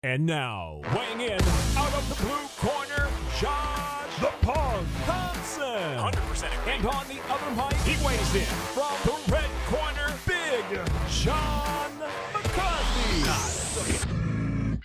And now, weighing in out of the blue corner, Josh the Pug Thompson. 100%. And on the other mic, he weighs in from the red corner, Big Jan Blachowicz.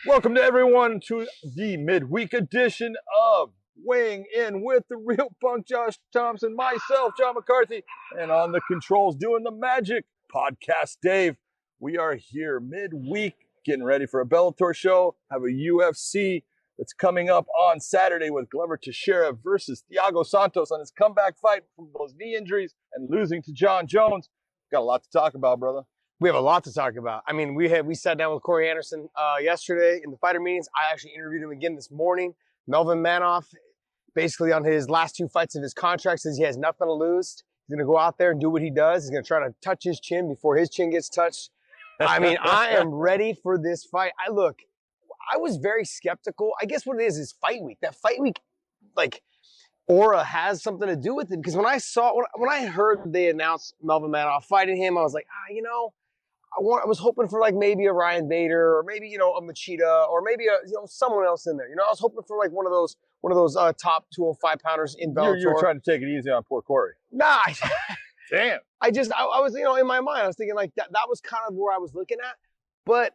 Welcome to everyone to the midweek edition of Weighing In with the Real Punk Josh Thompson, myself, John McCarthy, and on the controls doing the magic, Podcast Dave. We are here midweek getting ready for a Bellator show, have a UFC that's coming up on Saturday with Glover Teixeira versus Thiago Santos on his comeback fight from those knee injuries and losing to John Jones. Got a lot to talk about, brother. We have a lot to talk about. I mean, we sat down with Corey Anderson yesterday in the fighter meetings. I actually interviewed him again this morning. Melvin Manoff, basically on his last two fights of his contract, says he has nothing to lose. He's going to go out there and do what he does. He's going to try to touch his chin before his chin gets touched. I mean, I am ready for this fight. I was very skeptical. I guess what it is fight week. That fight week, like, aura has something to do with it. Because when I heard they announced Melvin Manoff fighting him, I was like, I was hoping for like maybe a Ryan Bader or maybe, a Machida or maybe someone else in there. I was hoping for like one of those top 205 pounders in Bellator. You're trying to take it easy on poor Corey. Nah. Damn. I was, in my mind, I was thinking like that was kind of where I was looking at. But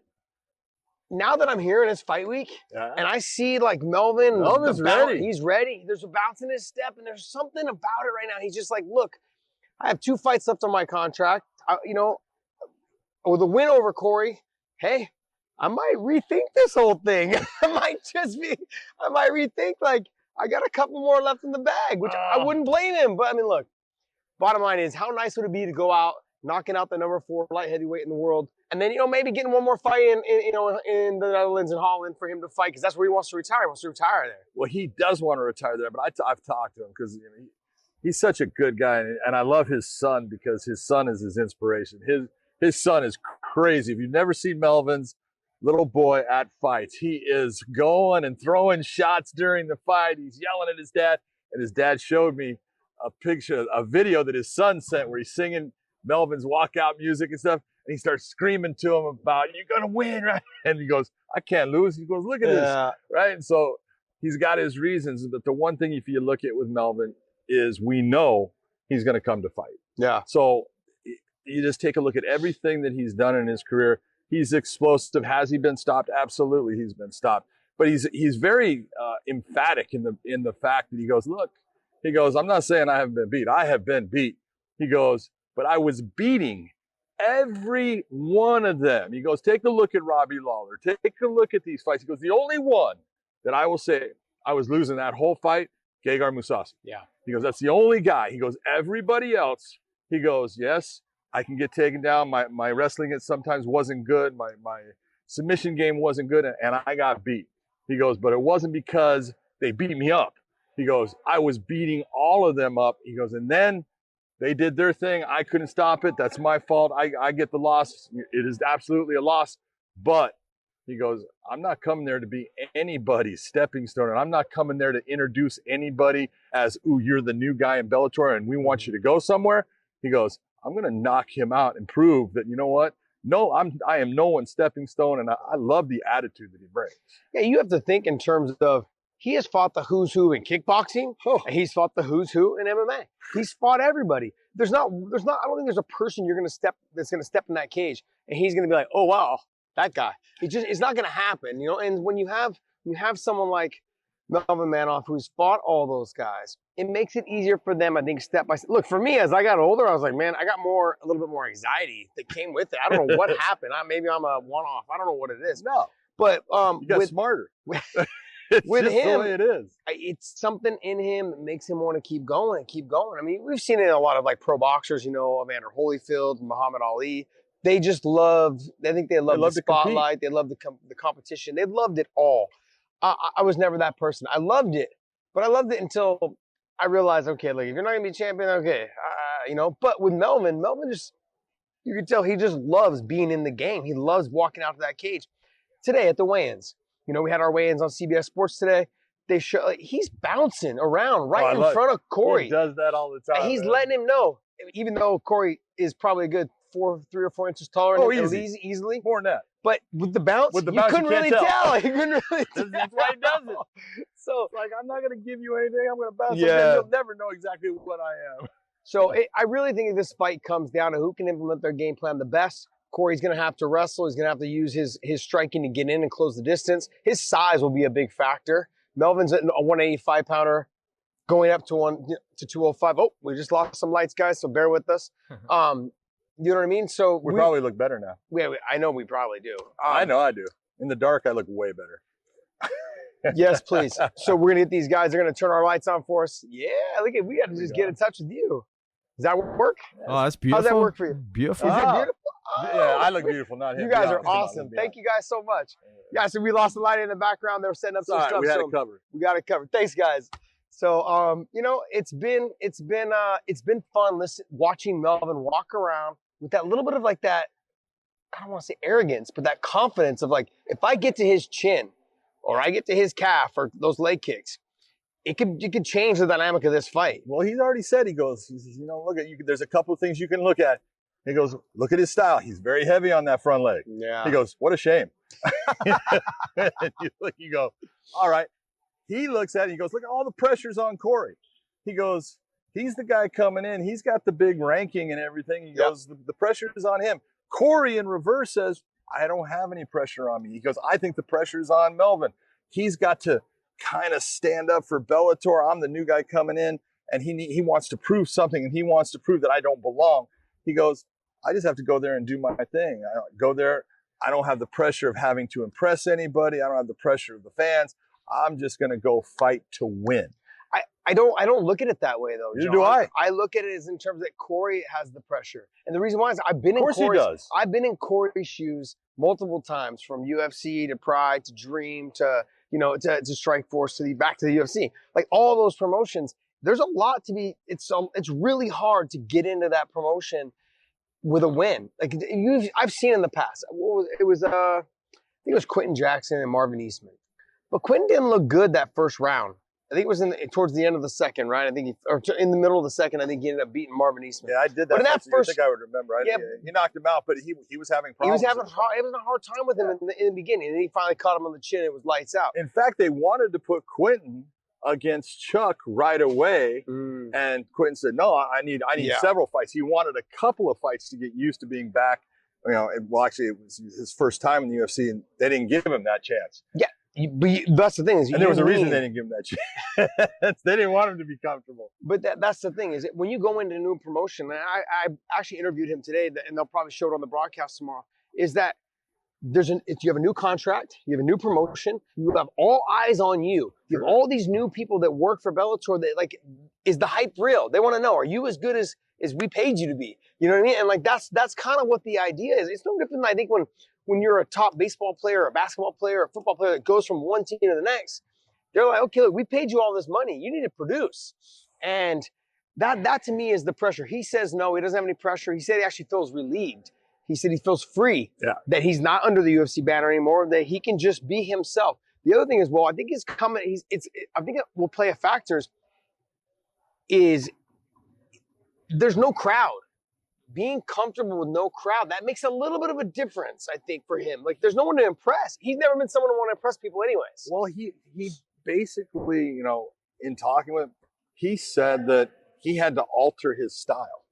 now that I'm here in his fight week and I see like Melvin's ready. He's ready. There's a bounce in his step and there's something about it right now. He's just like, look, I have 2 fights left on my contract. With a win over Corey, hey, I might rethink this whole thing. I might rethink like I got a couple more left in the bag, which I wouldn't blame him. But I mean, look, bottom line is, how nice would it be to go out, knocking out the number 4 light heavyweight in the world, and then, maybe getting one more fight in the Netherlands and Holland for him to fight, because that's where he wants to retire. He wants to retire there. Well, he does want to retire there, but I've talked to him because he's such a good guy, and I love his son because his son is his inspiration. His son is crazy. If you've never seen Melvin's little boy at fights, he is going and throwing shots during the fight. He's yelling at his dad, and his dad showed me a video that his son sent where he's singing Melvin's walkout music and stuff, and he starts screaming to him about, "You're gonna win," right? And he goes, "I can't lose." He goes, "Look at this," right? And so he's got his reasons, but the one thing if you look at with Melvin is we know he's gonna come to fight. Yeah. So you just take a look at everything that he's done in his career. He's explosive. Has he been stopped? Absolutely, he's been stopped. But he's very emphatic in the fact that he goes, look, he goes, I'm not saying I haven't been beat. I have been beat. He goes, but I was beating every one of them. He goes, take a look at Robbie Lawler. Take a look at these fights. He goes, the only one that I will say I was losing that whole fight, Gegard Mousasi. Yeah. He goes, that's the only guy. He goes, everybody else, he goes, yes, I can get taken down. My wrestling sometimes wasn't good. My submission game wasn't good, and I got beat. He goes, but it wasn't because they beat me up. He goes, I was beating all of them up. He goes, and then they did their thing. I couldn't stop it. That's my fault. I get the loss. It is absolutely a loss. But he goes, I'm not coming there to be anybody's stepping stone. And I'm not coming there to introduce anybody as, ooh, you're the new guy in Bellator and we want you to go somewhere. He goes, I'm going to knock him out and prove that, you know what? No, I am no one's stepping stone, and I love the attitude that he brings. Yeah, you have to think in terms of he has fought the who's who in kickboxing, and he's fought the who's who in MMA. He's fought everybody. I don't think there's a person that's going to step in that cage, and he's going to be like, oh wow, that guy. It's not going to happen, And when you have someone like Melvin Manoff, who's fought all those guys, it makes it easier for them, I think, step by step. Look, for me, as I got older, I was like, man, I got a little bit more anxiety that came with it. I don't know what happened. Maybe I'm a one-off. I don't know what it is. No. But you got smarter. With just him, the way it is. It's something in him that makes him want to keep going and keep going. I mean, we've seen it in a lot of like pro boxers, Evander Holyfield, Muhammad Ali. They just loved the spotlight. They loved the competition. They loved it all. I was never that person. I loved it, but I loved it until I realized, okay, look, if you're not going to be champion, okay, But with Melvin just, you can tell he just loves being in the game. He loves walking out to that cage. Today at the weigh-ins, we had our weigh-ins on CBS Sports today. They show he's bouncing around in front of Corey. He does that all the time. And he's letting him know, even though Corey is probably a good 3 or 4 inches taller. Oh, and easy. Easily. More than that. But with the bounce, With the you bounce, couldn't you can't really tell. tell. You couldn't really tell. That's why he does it. So, It's like, I'm not going to give you anything. I'm going to bounce. Yeah. You'll never know exactly what I am. so I really think this fight comes down to who can implement their game plan the best. Corey's going to have to wrestle. He's going to have to use his striking to get in and close the distance. His size will be a big factor. Melvin's a 185-pounder going up to 205. Oh, we just lost some lights, guys, so bear with us. You know what I mean? So We probably look better now. I know we probably do. I know I do. In the dark, I look way better. Yes, please. So we're gonna get these guys. They're gonna turn our lights on for us. Yeah, look at. We got to just get in touch with you. Does that work? Oh, that's beautiful. How's that work for you? Beautiful. Is it Ah. beautiful? Yeah, I look beautiful, not him. You guys Be are honest. Come on, awesome. let's be Thank honest. you guys so much. Yeah, so we lost the light in the background. They were setting up It's some all right. stuff. We had so it covered. we got it covered. Thanks, guys. So, it's been fun watching Melvin walk around with that little bit of like that. I don't want to say arrogance, but that confidence of like, if I get to his chin, or I get to his calf, or those leg kicks, it could change the dynamic of this fight. Well, he's already said, he says, look at you. There's a couple of things you can look at. He goes, look at his style. He's very heavy on that front leg. Yeah. He goes, what a shame. And you go, all right. He looks at it. He goes, look at all the pressures on Corey. He goes, he's the guy coming in. He's got the big ranking and everything. He goes, the pressure is on him. Corey in reverse says, I don't have any pressure on me. He goes, I think the pressure is on Melvin. He's got to kind of stand up for Bellator. I'm the new guy coming in, and he wants to prove something, and he wants to prove that I don't belong. He goes, I just have to go there and do my thing. I go there. I don't have the pressure of having to impress anybody. I don't have the pressure of the fans. I'm just going to go fight to win. I don't look at it that way though. Neither John. do I. I look at it as in terms that Corey has the pressure, and the reason why is I've been Of course he does. I've been in Corey's shoes multiple times, from UFC to Pride to Dream to to Strikeforce to back to the UFC. Like all those promotions, there's a lot to be. It's really hard to get into that promotion with a win. Like I've seen in the past. I think it was Quentin Jackson and Marvin Eastman, but Quentin didn't look good that first round. I think it was towards the end of the second, right? I think in the middle of the second, I think he ended up beating Marvin Eastman. Yeah, I did that. But in that so first, I think I would remember. Yeah, he knocked him out, but he was having problems. He was having a hard time with him in the beginning, and then he finally caught him on the chin. It was lights out. In fact, they wanted to put Quentin against Chuck right away, and Quentin said, "No, I need several fights." He wanted a couple of fights to get used to being back. Well, actually, it was his first time in the UFC, and they didn't give him that chance. Yeah. But that's the thing is, and there was a reason they didn't give him that chance. They didn't want him to be comfortable. But that's the thing is, when you go into a new promotion, and I actually interviewed him today, and they'll probably show it on the broadcast tomorrow. Is that you have a new contract, you have a new promotion, you have all eyes on you. You have all these new people that work for Bellator. That is the hype real? They want to know, are you as good as we paid you to be? You know what I mean? And that's kind of what the idea is. It's no different than I think when you're a top baseball player, a basketball player, a football player that goes from one team to the next, they're like, okay, look, we paid you all this money. You need to produce. And that to me is the pressure. He says no, he doesn't have any pressure. He said he actually feels relieved. He said he feels free, that he's not under the UFC banner anymore, that he can just be himself. The other thing is, I think I think it will play a factor is there's no crowd. Being comfortable with no crowd, that makes a little bit of a difference, I think, for him. Like, there's no one to impress. He's never been someone to want to impress people anyways. Well, he basically, in talking with him, he said that he had to alter his style.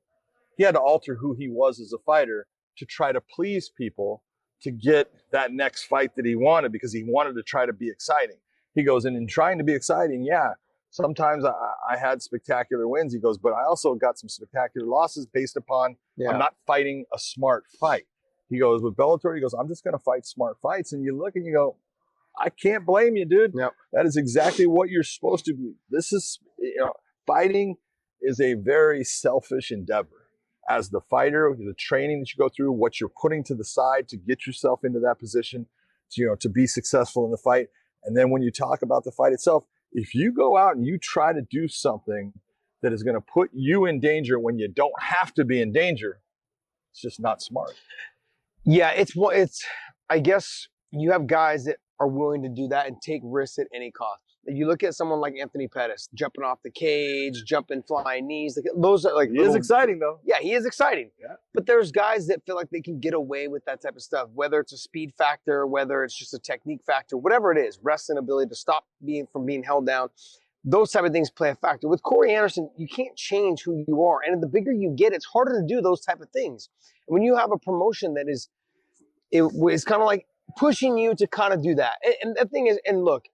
He had to alter who he was as a fighter to try to please people to get that next fight that he wanted, because he wanted to try to be exciting. He goes, and in trying to be exciting, sometimes I had spectacular wins. He goes, but I also got some spectacular losses based upon I'm not fighting a smart fight. He goes, with Bellator, he goes, I'm just going to fight smart fights. And you look and you go, I can't blame you, dude. Yep. That is exactly what you're supposed to be. This is, fighting is a very selfish endeavor. As the fighter, the training that you go through, what you're putting to the side to get yourself into that position, to be successful in the fight. And then when you talk about the fight itself, if you go out and you try to do something that is going to put you in danger when you don't have to be in danger, it's just not smart. Yeah, I guess you have guys that are willing to do that and take risks at any cost. You look at someone like Anthony Pettis, jumping off the cage, jumping flying knees. Those are like He is exciting, though. Yeah, he is exciting. Yeah. But there's guys that feel like they can get away with that type of stuff, whether it's a speed factor, whether it's just a technique factor, whatever it is, wrestling ability to stop from being held down. Those type of things play a factor. With Corey Anderson, you can't change who you are. And the bigger you get, it's harder to do those type of things. And when you have a promotion that is kind of like pushing you to kind of do that. And the thing is, and look,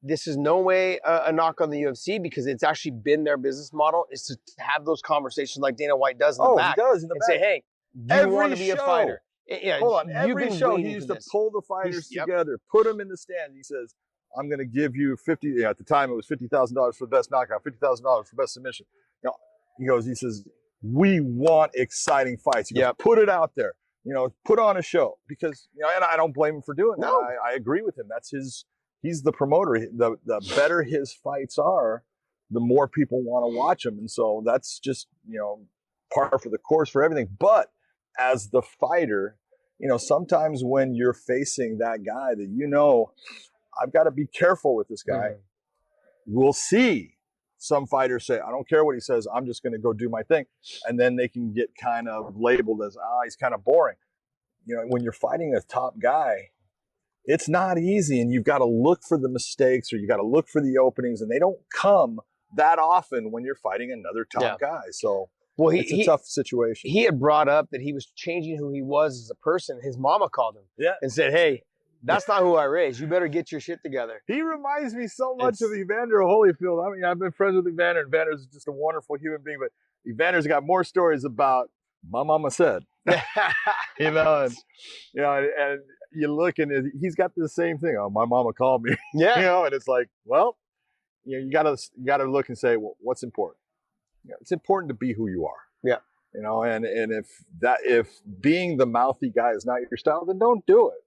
this is no way a knock on the UFC because it's actually been their business model is to have those conversations like Dana White does in the back. He does in the and back. say, hey, do you want to be a fighter? Yeah, hold on. Every show he used to pull the fighters together, put them in the stand. He says, I'm going to give you at the time it was $50,000 for the best knockout, $50,000 for best submission. You know, he says, we want exciting fights. He goes, put it out there. You know, put on a show because, you know, and I don't blame him for doing that. I agree with him. That's he's the promoter. The better his fights are, the more people want to watch them. And so that's just, you know, par for the course for everything. But as the fighter, you know, sometimes when you're facing that guy that, you know, I've got to be careful with this guy. We'll see some fighters say, I don't care what he says. I'm just going to go do my thing. And then they can get kind of labeled as, he's kind of boring. You know, when you're fighting a top guy, it's not easy. And you've got to look for the mistakes or you got to look for the openings. And they don't come that often when you're fighting another top guy. So it's a tough situation. He had brought up that he was changing who he was as a person. His mama called him and said, hey, that's not who I raised. You better get your shit together. He reminds me so much of Evander Holyfield. I mean, I've been friends with Evander, and Evander's just a wonderful human being, but Evander's got more stories about my mama said. You know, and you look and he's got the same thing. Oh, my mama called me. You know, and it's like, well, you know, you gotta look and say, well, what's important? You know, it's important to be who you are. Yeah. You know, and if being the mouthy guy is not your style, then don't do it.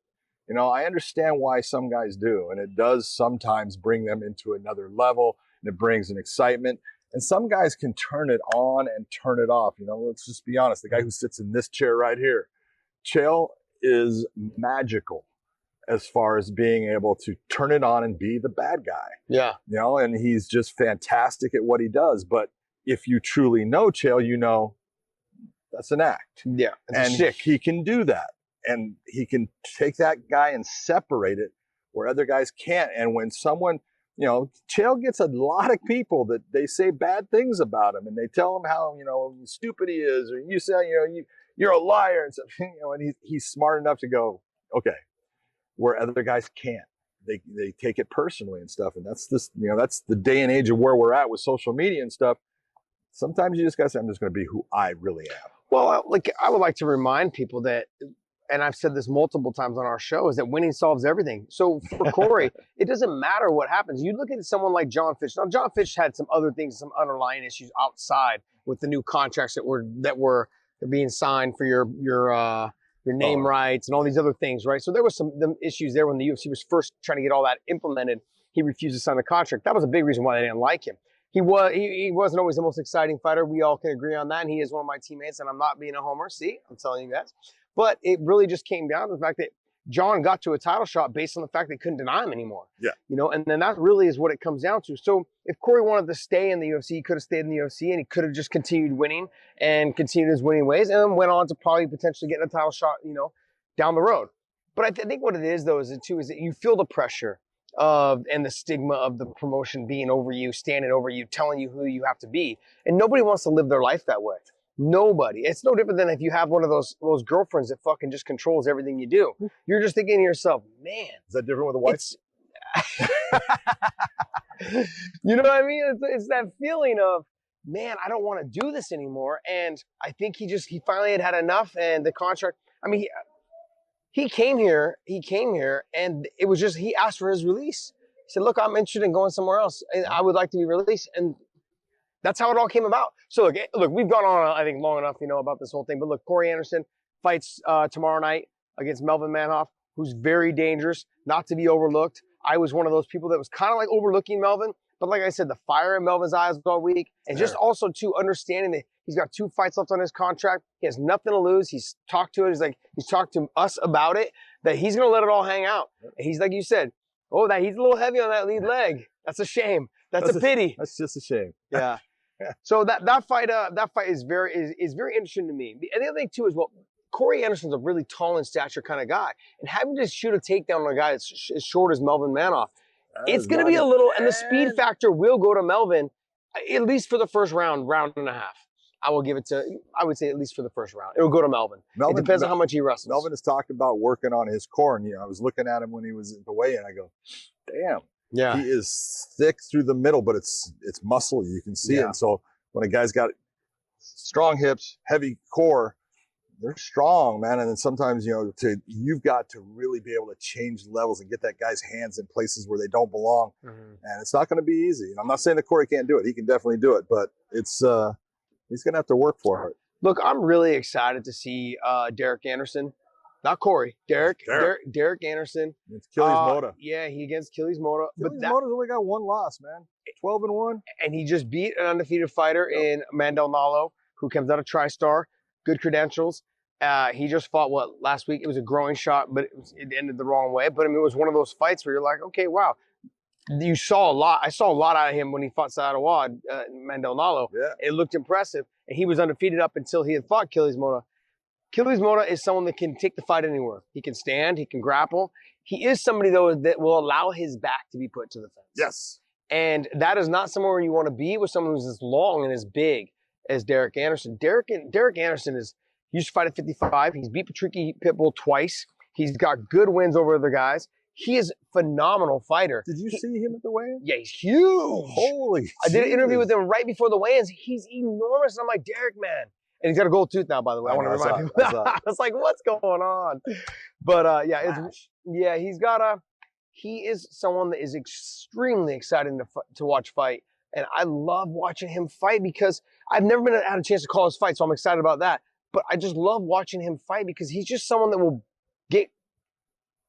You know, I understand why some guys do, and it does sometimes bring them into another level, and it brings an excitement. And some guys can turn it on and turn it off. You know, let's just be honest. The guy who sits in this chair right here, Chael is magical as far as being able to turn it on and be the bad guy. Yeah. You know, and he's just fantastic at what he does. But if you truly know Chael, you know that's an act. Yeah. And he can do that. And he can take that guy and separate it where other guys can't. And when someone, you know, Chael gets a lot of people that they say bad things about him and they tell him how, you know, stupid he is, or you say, you know, you're a liar and stuff, you know, and he's smart enough to go, okay, where other guys can't. They take it personally and stuff. And that's that's the day and age of where we're at with social media and stuff. Sometimes you just got to say, I'm just going to be who I really am. Well, I would like to remind people that, and I've said this multiple times on our show, is that winning solves everything. So for Corey, it doesn't matter what happens. You look at someone like John Fitch. Now, John Fitch had some other things, some underlying issues outside with the new contracts that were being signed for your name rights and all these other things, right? So there was some issues there when the UFC was first trying to get all that implemented. He refused to sign the contract. That was a big reason why they didn't like him. He wasn't always the most exciting fighter. We all can agree on that. And he is one of my teammates, and I'm not being a homer. See, I'm telling you guys. But it really just came down to the fact that John got to a title shot based on the fact they couldn't deny him anymore. Yeah. You know, and then that really is what it comes down to. So if Corey wanted to stay in the UFC, he could have stayed in the UFC and he could have just continued winning and continued his winning ways and then went on to probably potentially get a title shot, you know, down the road. But I think what it is, though, is that you feel the pressure and the stigma of the promotion being over you, standing over you, telling you who you have to be. And nobody wants to live their life that way. Nobody. It's no different than if you have one of those girlfriends that fucking just controls everything you do. You're just thinking to yourself, man. Is that different with a wife? You know what I mean? It's that feeling of, man, I don't want to do this anymore. And I think he finally had enough. And the contract, I mean, he came here and it was just, he asked for his release. He said, look, I'm interested in going somewhere else. And I would like to be released. And that's how it all came about. So look, we've gone on, I think, long enough, you know, about this whole thing. But look, Corey Anderson fights tomorrow night against Melvin Manhoff, who's very dangerous, not to be overlooked. I was one of those people that was kind of like overlooking Melvin. But like I said, the fire in Melvin's eyes all week. And just also, too, understanding that he's got 2 fights left on his contract. He has nothing to lose. He's talked to it. He's talked to us about it, that he's going to let it all hang out. And he's, like you said, Oh, he's a little heavy on that lead leg. That's a shame. That's a pity. That's just a shame. Yeah. So that fight is very interesting to me. And the other thing too is, well, Corey Anderson's a really tall in stature kind of guy, and having to shoot a takedown on a guy that's as short as Melvin Manoff, it's going to be a little, and the speed factor will go to Melvin, at least for the first round and a half. I would say at least for the first round. It will go to Melvin. It depends on how much he wrestles. Melvin has talked about working on his core, and I was looking at him when he was at the weigh-in. I go, damn. Yeah. He is thick through the middle, but it's muscle. You can see it. And so when a guy's got strong hips, heavy core, they're strong, man. And then sometimes, you've got to really be able to change levels and get that guy's hands in places where they don't belong. And it's not going to be easy. And I'm not saying that Corey can't do it. He can definitely do it, but it's he's going to have to work for it. Look, I'm really excited to see Derek Anderson. Not Corey. Derek Anderson. It's Achilles Mota. Yeah, he against Achilles Mota. Achilles Mota's only got one loss, man. 12-1. And he just beat an undefeated fighter in Mandel Nalo, who comes out of TriStar. Good credentials. He just fought, last week? It was a groin shot, but it ended the wrong way. But, I mean, it was one of those fights where you're like, okay, wow. You saw a lot. I saw a lot out of him when he fought Saad Mandel Nalo. Yeah. It looked impressive. And he was undefeated up until he had fought Achilles Mota. Achilles Mota is someone that can take the fight anywhere. He can stand. He can grapple. He is somebody, though, that will allow his back to be put to the fence. Yes. And that is not somewhere you want to be with someone who's as long and as big as Derek Anderson. Derek Anderson he used to fight at 55. He's beat Patricky Pitbull twice. He's got good wins over other guys. He is a phenomenal fighter. Did you see him at the weigh-in? Yeah, he's huge. Holy I did an interview with him right before the weigh-ins. He's enormous. I'm like, Derek, man. And he's got a gold tooth now, by the way. I want to remind you. I was like, what's going on? But he is someone that is extremely exciting to watch fight. And I love watching him fight because I've never had a chance to call his fight, so I'm excited about that. But I just love watching him fight because he's just someone that will get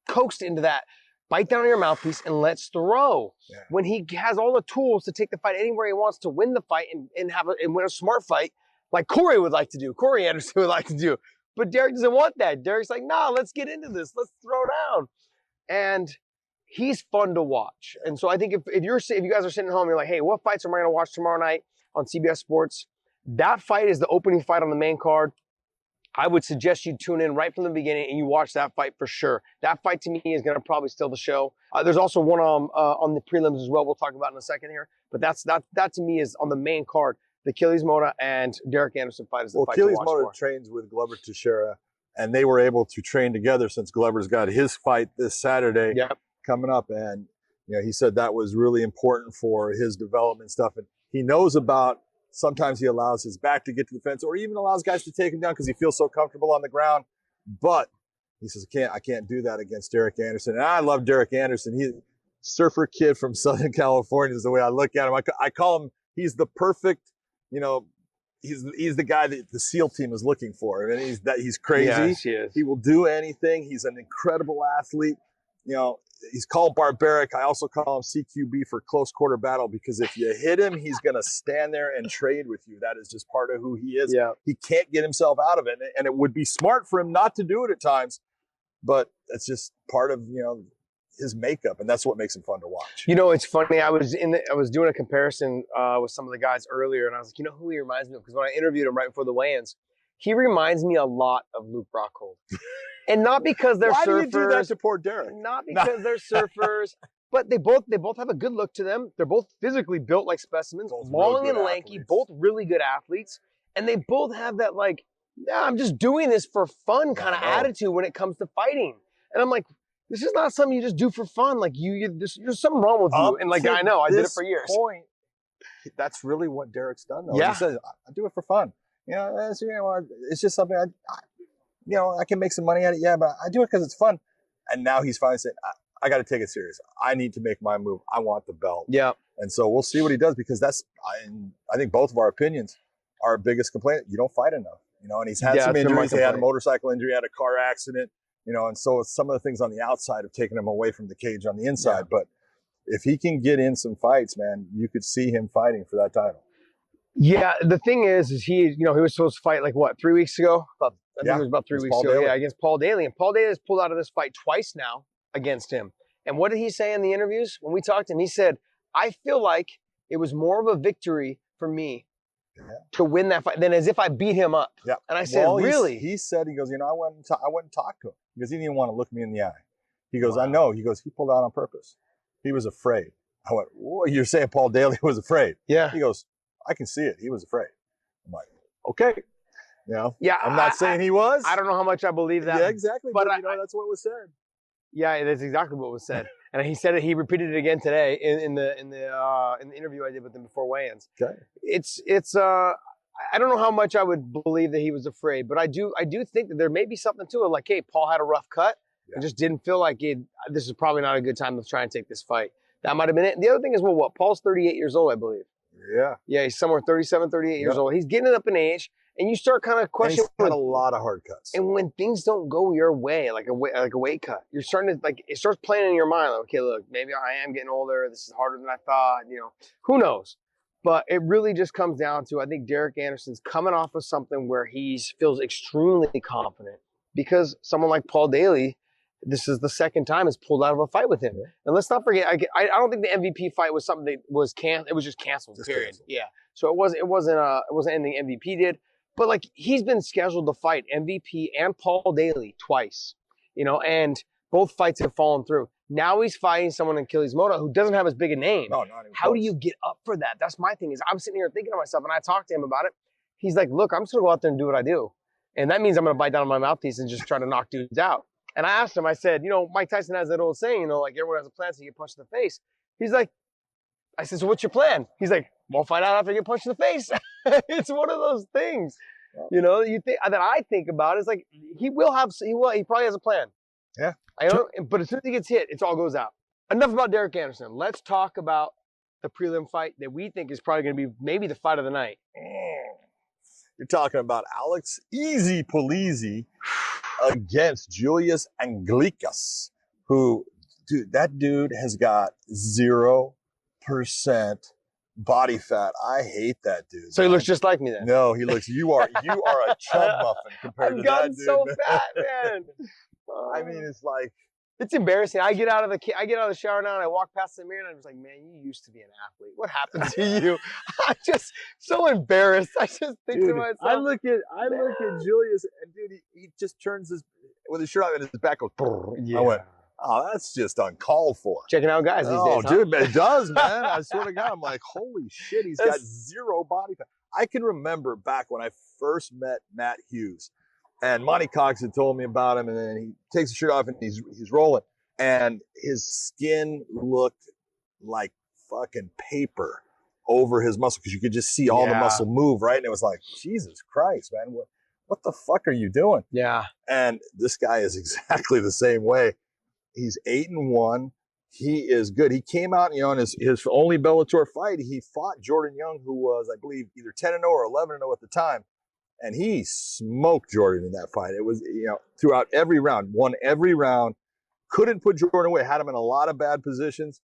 coaxed into that. Bite down on your mouthpiece and let's throw. Yeah. When he has all the tools to take the fight anywhere he wants to win the fight and win a smart fight, like Corey would like to do. Corey Anderson would like to do. But Derek doesn't want that. Derek's like, nah, let's get into this. Let's throw down. And he's fun to watch. And so I think if you guys are sitting at home, you're like, hey, what fights am I going to watch tomorrow night on CBS Sports? That fight is the opening fight on the main card. I would suggest you tune in right from the beginning and you watch that fight for sure. That fight to me is going to probably steal the show. There's also one on the prelims as well. We'll talk about in a second here. But that to me is on the main card. The Achilles Mota and Derek Anderson fight is the fight Achilles to watch Mota trains with Glover Teixeira, and they were able to train together since Glover's got his fight this Saturday coming up. And he said that was really important for his development stuff. And he knows about. Sometimes he allows his back to get to the fence or even allows guys to take him down because he feels so comfortable on the ground. But he says, I can't do that against Derek Anderson. And I love Derek Anderson. He's a surfer kid from Southern California is the way I look at him. I call him, he's the perfect, he's the guy that the SEAL team is looking for. I mean, he's crazy. Yes, he is. He will do anything. He's an incredible athlete. He's called barbaric. I also call him CQB for close quarter battle because if you hit him, he's going to stand there and trade with you. That is just part of who he is. Yeah. He can't get himself out of it. And it would be smart for him not to do it at times, but it's just part of, his makeup. And that's what makes him fun to watch. It's funny. I was doing a comparison with some of the guys earlier and I was like, who he reminds me of? Because when I interviewed him right before the weigh-ins, he reminds me a lot of Luke Rockhold. And not because they're surfers. Why do you do that to poor Derek? Not because they're surfers, but they both have a good look to them. They're both physically built like specimens, long and lanky, both really good athletes. And they both have that I'm just doing this for fun kind of attitude when it comes to fighting. And I'm like, this is not something you just do for fun. Like there's something wrong with you. And I know, I did it for years. That's really what Derek's done though. Yeah. He says, I do it for fun. It's just something I can make some money at it, but I do it because it's fun. And now he's finally saying, I got to take it serious. I need to make my move. I want the belt. Yeah. And so we'll see what he does because I think both of our opinions, our biggest complaint, you don't fight enough. And he's had some injuries. He had a motorcycle injury, had a car accident, and so some of the things on the outside have taken him away from the cage on the inside. Yeah. But if he can get in some fights, man, you could see him fighting for that title. Yeah, the thing is he was supposed to fight 3 weeks ago? I think it was about 3 weeks ago. Yeah, against Paul Daly. And Paul Daly has pulled out of this fight twice now against him. And what did he say in the interviews? When we talked to him, he said, I feel like it was more of a victory for me to win that fight than as if I beat him up. Yeah. And I said, really? He said, he goes, you know, I went and talked to him because he didn't even want to look me in the eye. He goes, Wow. I know. He goes, he pulled out on purpose. He was afraid. I went, whoa, you're saying Paul Daly was afraid? Yeah. He goes, I can see it. He was afraid. I'm like, okay. You know, Yeah. I'm not saying he was. I don't know how much I believe that. Yeah, exactly. But, But you know, that's what was said. Yeah, that's exactly what was said. And he said it. He repeated it again today in the interview I did with him before weigh-ins. Okay. It's I don't know how much I would believe that he was afraid, but I do think that there may be something to it. Like, hey, Paul had a rough cut. Yeah. I just didn't feel like this is probably not a good time to try and take this fight. That might have been it. The other thing is, well, what? Paul's 38 years old, I believe. Yeah. Yeah, he's somewhere 37, 38 years old. He's getting up in age, and you start kind of questioning. He's had a lot of hard cuts. And when things don't go your way, like a weight cut, you're starting to it starts playing in your mind. Like, okay, look, maybe I am getting older. This is harder than I thought. You know, who knows? But it really just comes down to, I think Derek Anderson's coming off of something where he feels extremely confident because someone like Paul Daly, this is the second time has pulled out of a fight with him. Yeah. And let's not forget, I don't think the MVP fight was something that was canceled. It was just canceled. Period. Canceled. Yeah. So it wasn't anything MVP did. But like, he's been scheduled to fight MVP and Paul Daly twice, you know, and both fights have fallen through. Now he's fighting someone in Achilles Moto who doesn't have as big a name. No, not even How close. do you get up for that? That's my thing. Is I'm sitting here thinking to myself, and I talked to him about it. He's like, look, I'm just gonna go out there and do what I do, and that means I'm gonna bite down on my mouthpiece and just try to knock dudes out. And I asked him, I said, you know, Mike Tyson has that old saying, you know, like everyone has a plan, so you get punched in the face. He's like, I said, so what's your plan? He's like, we'll find out after I get punched in the face. It's one of those things, you know, that I think about. It's like he probably has a plan. Yeah. I don't, but as soon as he gets hit, it all goes out. Enough about Derek Anderson. Let's talk about the prelim fight that we think is probably going to be maybe the fight of the night. You're talking about Alex Easy Polizzi against Julius Anglickas, who, dude, that dude has got 0% body fat. I hate that dude. So he looks just like me then. No, he looks. You are a chub muffin compared to that dude. I've gotten so fat, man. I mean, it's like. It's embarrassing. I get out of the shower now and I walk past the mirror and I'm just like, man, you used to be an athlete. What happened to you? I'm just so embarrassed. I just think to myself. I look at Julius and dude, he just turns with his shirt out and his back goes. Yeah. I went, oh, that's just uncalled for. Checking out guys these days. Oh, dude, it does, man. I swear to God, I'm like, holy shit, he's got 0 body fat. I can remember back when I first met Matt Hughes. And Monty Cox had told me about him, and then he takes the shirt off and he's rolling. And his skin looked like fucking paper over his muscle because you could just see all the muscle move, right? And it was like, Jesus Christ, man, what the fuck are you doing? Yeah. And this guy is exactly the same way. He's 8-1. He is good. He came out, you know, in his only Bellator fight, he fought Jordan Young, who was, I believe, either 10-0 or 11-0 at the time. And he smoked Jordan in that fight. It was, you know, throughout every round, won every round, couldn't put Jordan away, had him in a lot of bad positions.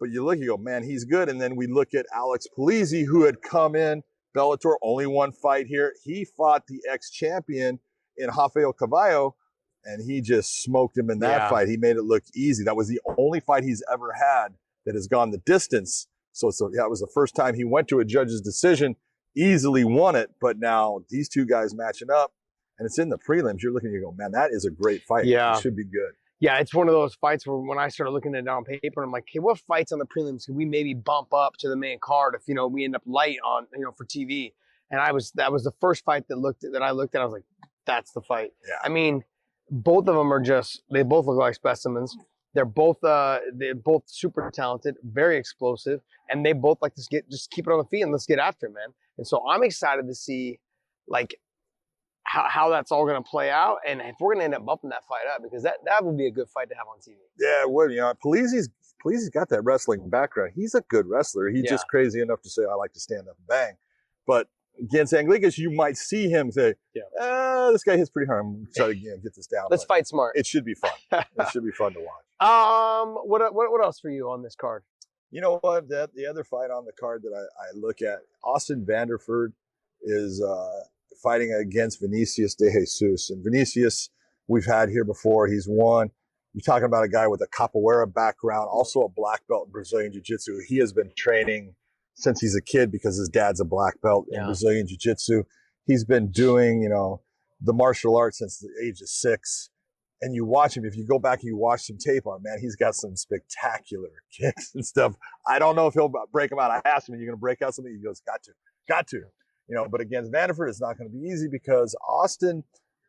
But you look, you go, man, he's good. And then we look at Alex Polizzi, who had come in, Bellator, only one fight here. He fought the ex-champion in Rafael Cavallo, and he just smoked him in that fight. He made it look easy. That was the only fight he's ever had that has gone the distance. So that was the first time he went to a judge's decision. Easily won it, but now these two guys matching up, and it's in the prelims. You're looking, you go, man, that is a great fight. Yeah, it should be good. Yeah, it's one of those fights where when I started looking at it on paper, I'm like, hey, what fights on the prelims can we maybe bump up to the main card if, you know, we end up light on, you know, for TV? And that was the first fight that I looked at. I was like, that's the fight. Yeah. I mean, both of them they both look like specimens. They're both super talented, very explosive, and they both like to just keep it on the feet and let's get after it, man. And so I'm excited to see, like, how that's all going to play out, and if we're going to end up bumping that fight up, because that would be a good fight to have on TV. Yeah, it would. You know, Polizzi's got that wrestling background. He's a good wrestler. He's just crazy enough to say, I like to stand up and bang. But against Anglickas, you might see him say, this guy hits pretty hard. I'm going to try to get this down. Let's fight smart. It should be fun. It should be fun to watch. What else for you on this card? You know what? The other fight on the card that I look at, Austin Vanderford is fighting against Vinicius de Jesus. And Vinicius, we've had here before. He's won. You're talking about a guy with a capoeira background, also a black belt in Brazilian Jiu-Jitsu. He has been training since he's a kid because his dad's a black belt in Brazilian Jiu-Jitsu. He's been doing, the martial arts since the age of 6. And you watch him, if you go back and you watch some tape on him, man, he's got some spectacular kicks and stuff. I don't know if he'll break them out. I asked him, are you going to break out something? He goes, got to. But against Vanderford, it's not going to be easy because Austin,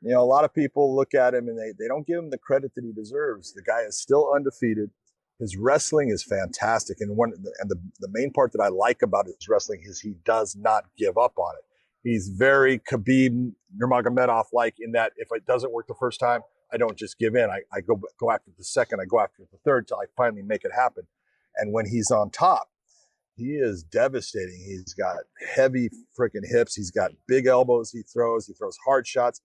a lot of people look at him and they don't give him the credit that he deserves. The guy is still undefeated. His wrestling is fantastic. And the main part that I like about his wrestling is he does not give up on it. He's very Khabib Nurmagomedov-like in that if it doesn't work the first time, I don't just give in. I go after the second, I go after the third till I finally make it happen. And when he's on top, he is devastating. He's got heavy freaking hips. He's got big elbows he throws hard shots.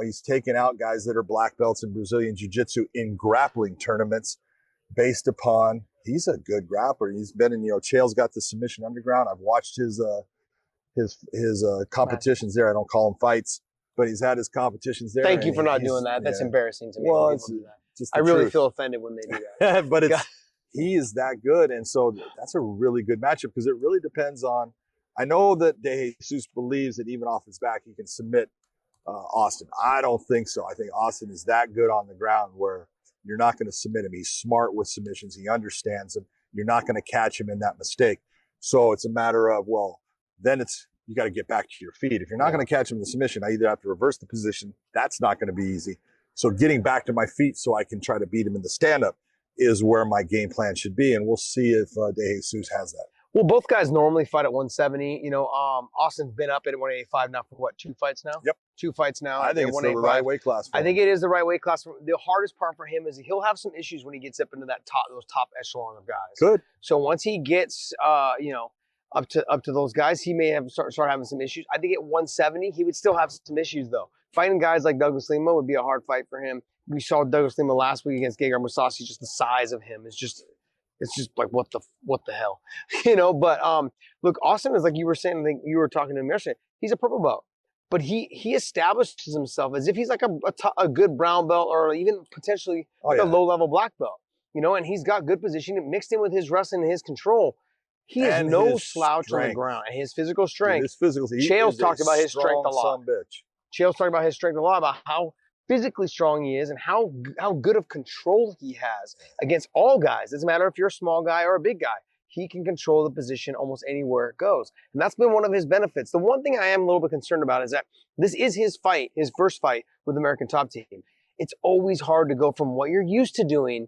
He's taken out guys that are black belts in Brazilian Jiu-Jitsu in grappling tournaments based upon he's a good grappler. He's been in, Chael's got the submission underground. I've watched his competitions there. I don't call them fights, but he's had his competitions there. Thank you for not doing that. That's embarrassing to me. Well, it's just I really feel offended when they do that. But he is that good. And so that's a really good matchup because it really depends on, I know that De Jesus believes that even off his back, he can submit Austin. I don't think so. I think Austin is that good on the ground where you're not going to submit him. He's smart with submissions. He understands them. You're not going to catch him in that mistake. So it's a matter of, then you got to get back to your feet. If you're not going to catch him in the submission, I either have to reverse the position. That's not going to be easy. So getting back to my feet so I can try to beat him in the stand-up is where my game plan should be. And we'll see if De Jesus has that. Well, both guys normally fight at 170. Austin's been up at 185 now for what, 2 fights now? Yep. 2 fights now. I think it's the right weight class for him. I think it is the right weight class. The hardest part for him is he'll have some issues when he gets up into those top echelon of guys. Good. So once he gets, up to those guys, he may have start having some issues. I think at 170, he would still have some issues though. Fighting guys like Douglas Lima would be a hard fight for him. We saw Douglas Lima last week against Gegard Mousasi. Just the size of him is just. It's just like, what the hell, But look, Austin is like you were saying. I think you were talking to him yesterday. He's a purple belt, but he establishes himself as if he's like a good brown belt or even potentially a low level black belt, And he's got good positioning mixed in with his wrestling and his control. He is no slouch on the ground, and his physical strength. His physical. Chael's talked about his strength a lot. Chael's talked about his strength a lot, about how physically strong he is and how good of control he has against all guys. Doesn't matter if you're a small guy or a big guy. He can control the position almost anywhere it goes. And that's been one of his benefits. The one thing I am a little bit concerned about is that this is his first fight with the American Top Team. It's always hard to go from what you're used to doing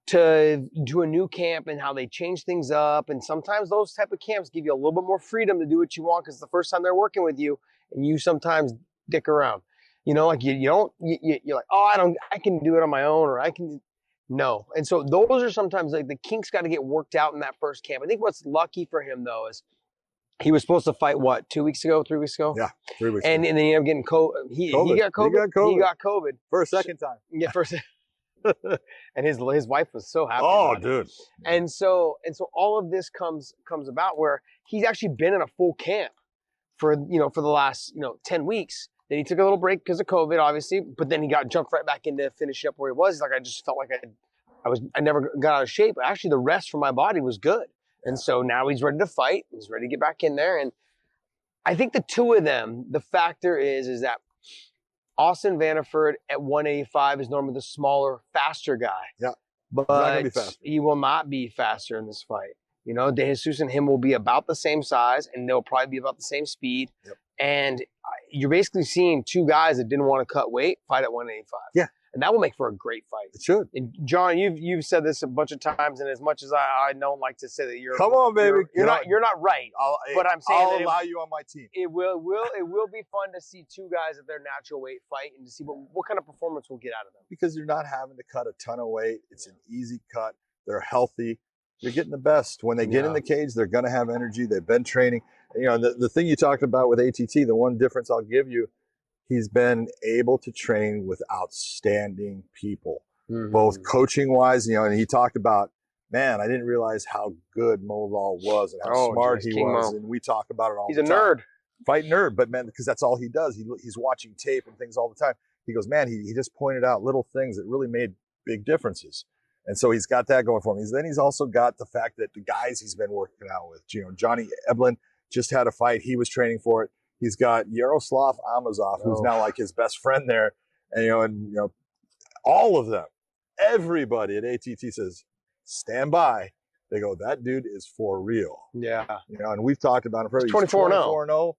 to a new camp and how they change things up. And sometimes those type of camps give you a little bit more freedom to do what you want because it's the first time they're working with you and you sometimes dick around. You're like, oh, I can do it on my own, or I can, no. And so those are sometimes like the kinks got to get worked out in that first camp. I think what's lucky for him though is he was supposed to fight 3 weeks ago? Yeah, 3 weeks ago. And then he ended up getting COVID. He got COVID. He got COVID. For a second time. Yeah, first. And his wife was so happy. Oh, dude. And so all of this comes about where he's actually been in a full camp for the last 10 weeks. Then he took a little break because of COVID, obviously, but then he jumped right back into finishing up where he was. He's like, I just felt like I never got out of shape. Actually, the rest from my body was good. And so now he's ready to fight. He's ready to get back in there. And I think the two of them, the factor is that Austin Vanderford at 185 is normally the smaller, faster guy. Yeah. But he will not be faster in this fight. De Jesus and him will be about the same size, and they'll probably be about the same speed. Yep. And you're basically seeing two guys that didn't want to cut weight fight at 185. Yeah. And that will make for a great fight. It should. And John, you've said this a bunch of times, and as much as I don't like to say that you're come on, baby, you're not right. But I'm saying I'll allow you on my team. It will be fun to see two guys at their natural weight fight and to see what kind of performance we'll get out of them. Because you're not having to cut a ton of weight. It's an easy cut. They're healthy. You're getting the best. When they get in the cage, they're going to have energy. They've been training. The thing you talked about with ATT, the one difference I'll give you, he's been able to train with outstanding people, both coaching-wise, and he talked about, man, I didn't realize how good Molal was and how smart he was, and we talk about it all the time. He's a nerd. Fight nerd, but man, because that's all he does. He's watching tape and things all the time. He goes, man, he just pointed out little things that really made big differences. And so he's got that going for him. Then he's also got the fact that the guys he's been working out with, Johnny Eblin just had a fight. He was training for it. He's got Yaroslav Amosov, who's now like his best friend there. And, all of them, everybody at ATT says, stand by. They go, that dude is for real. Yeah. And we've talked about him. He's 24-0.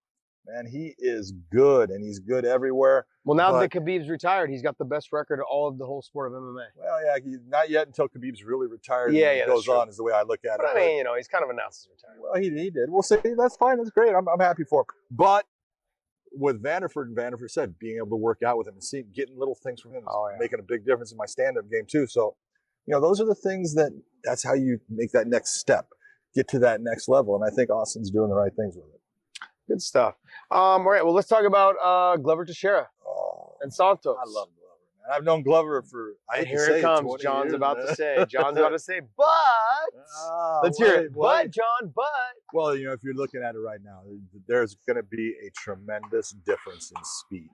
Man, he is good, and he's good everywhere. Well, now that Khabib's retired, he's got the best record of all of the whole sport of MMA. Well, yeah, not yet until Khabib's really retired. Yeah, and goes on is the way I look at it. But I mean, he's kind of announced his retirement. Well, he did. We'll see. That's fine. That's great. I'm happy for him. But with Vanderford said, being able to work out with him and getting little things from him is making a big difference in my stand-up game too. So, those are the things that's how you make that next step, get to that next level. And I think Austin's doing the right things with it. Good stuff. All right, well, let's talk about Glover Teixeira and Santos. I love Glover, man. I've known Glover for, here it comes. John's years, about man. to say. John's about to say, but. Let's hear it. But, John, but. Well, if you're looking at it right now, there's going to be a tremendous difference in speed.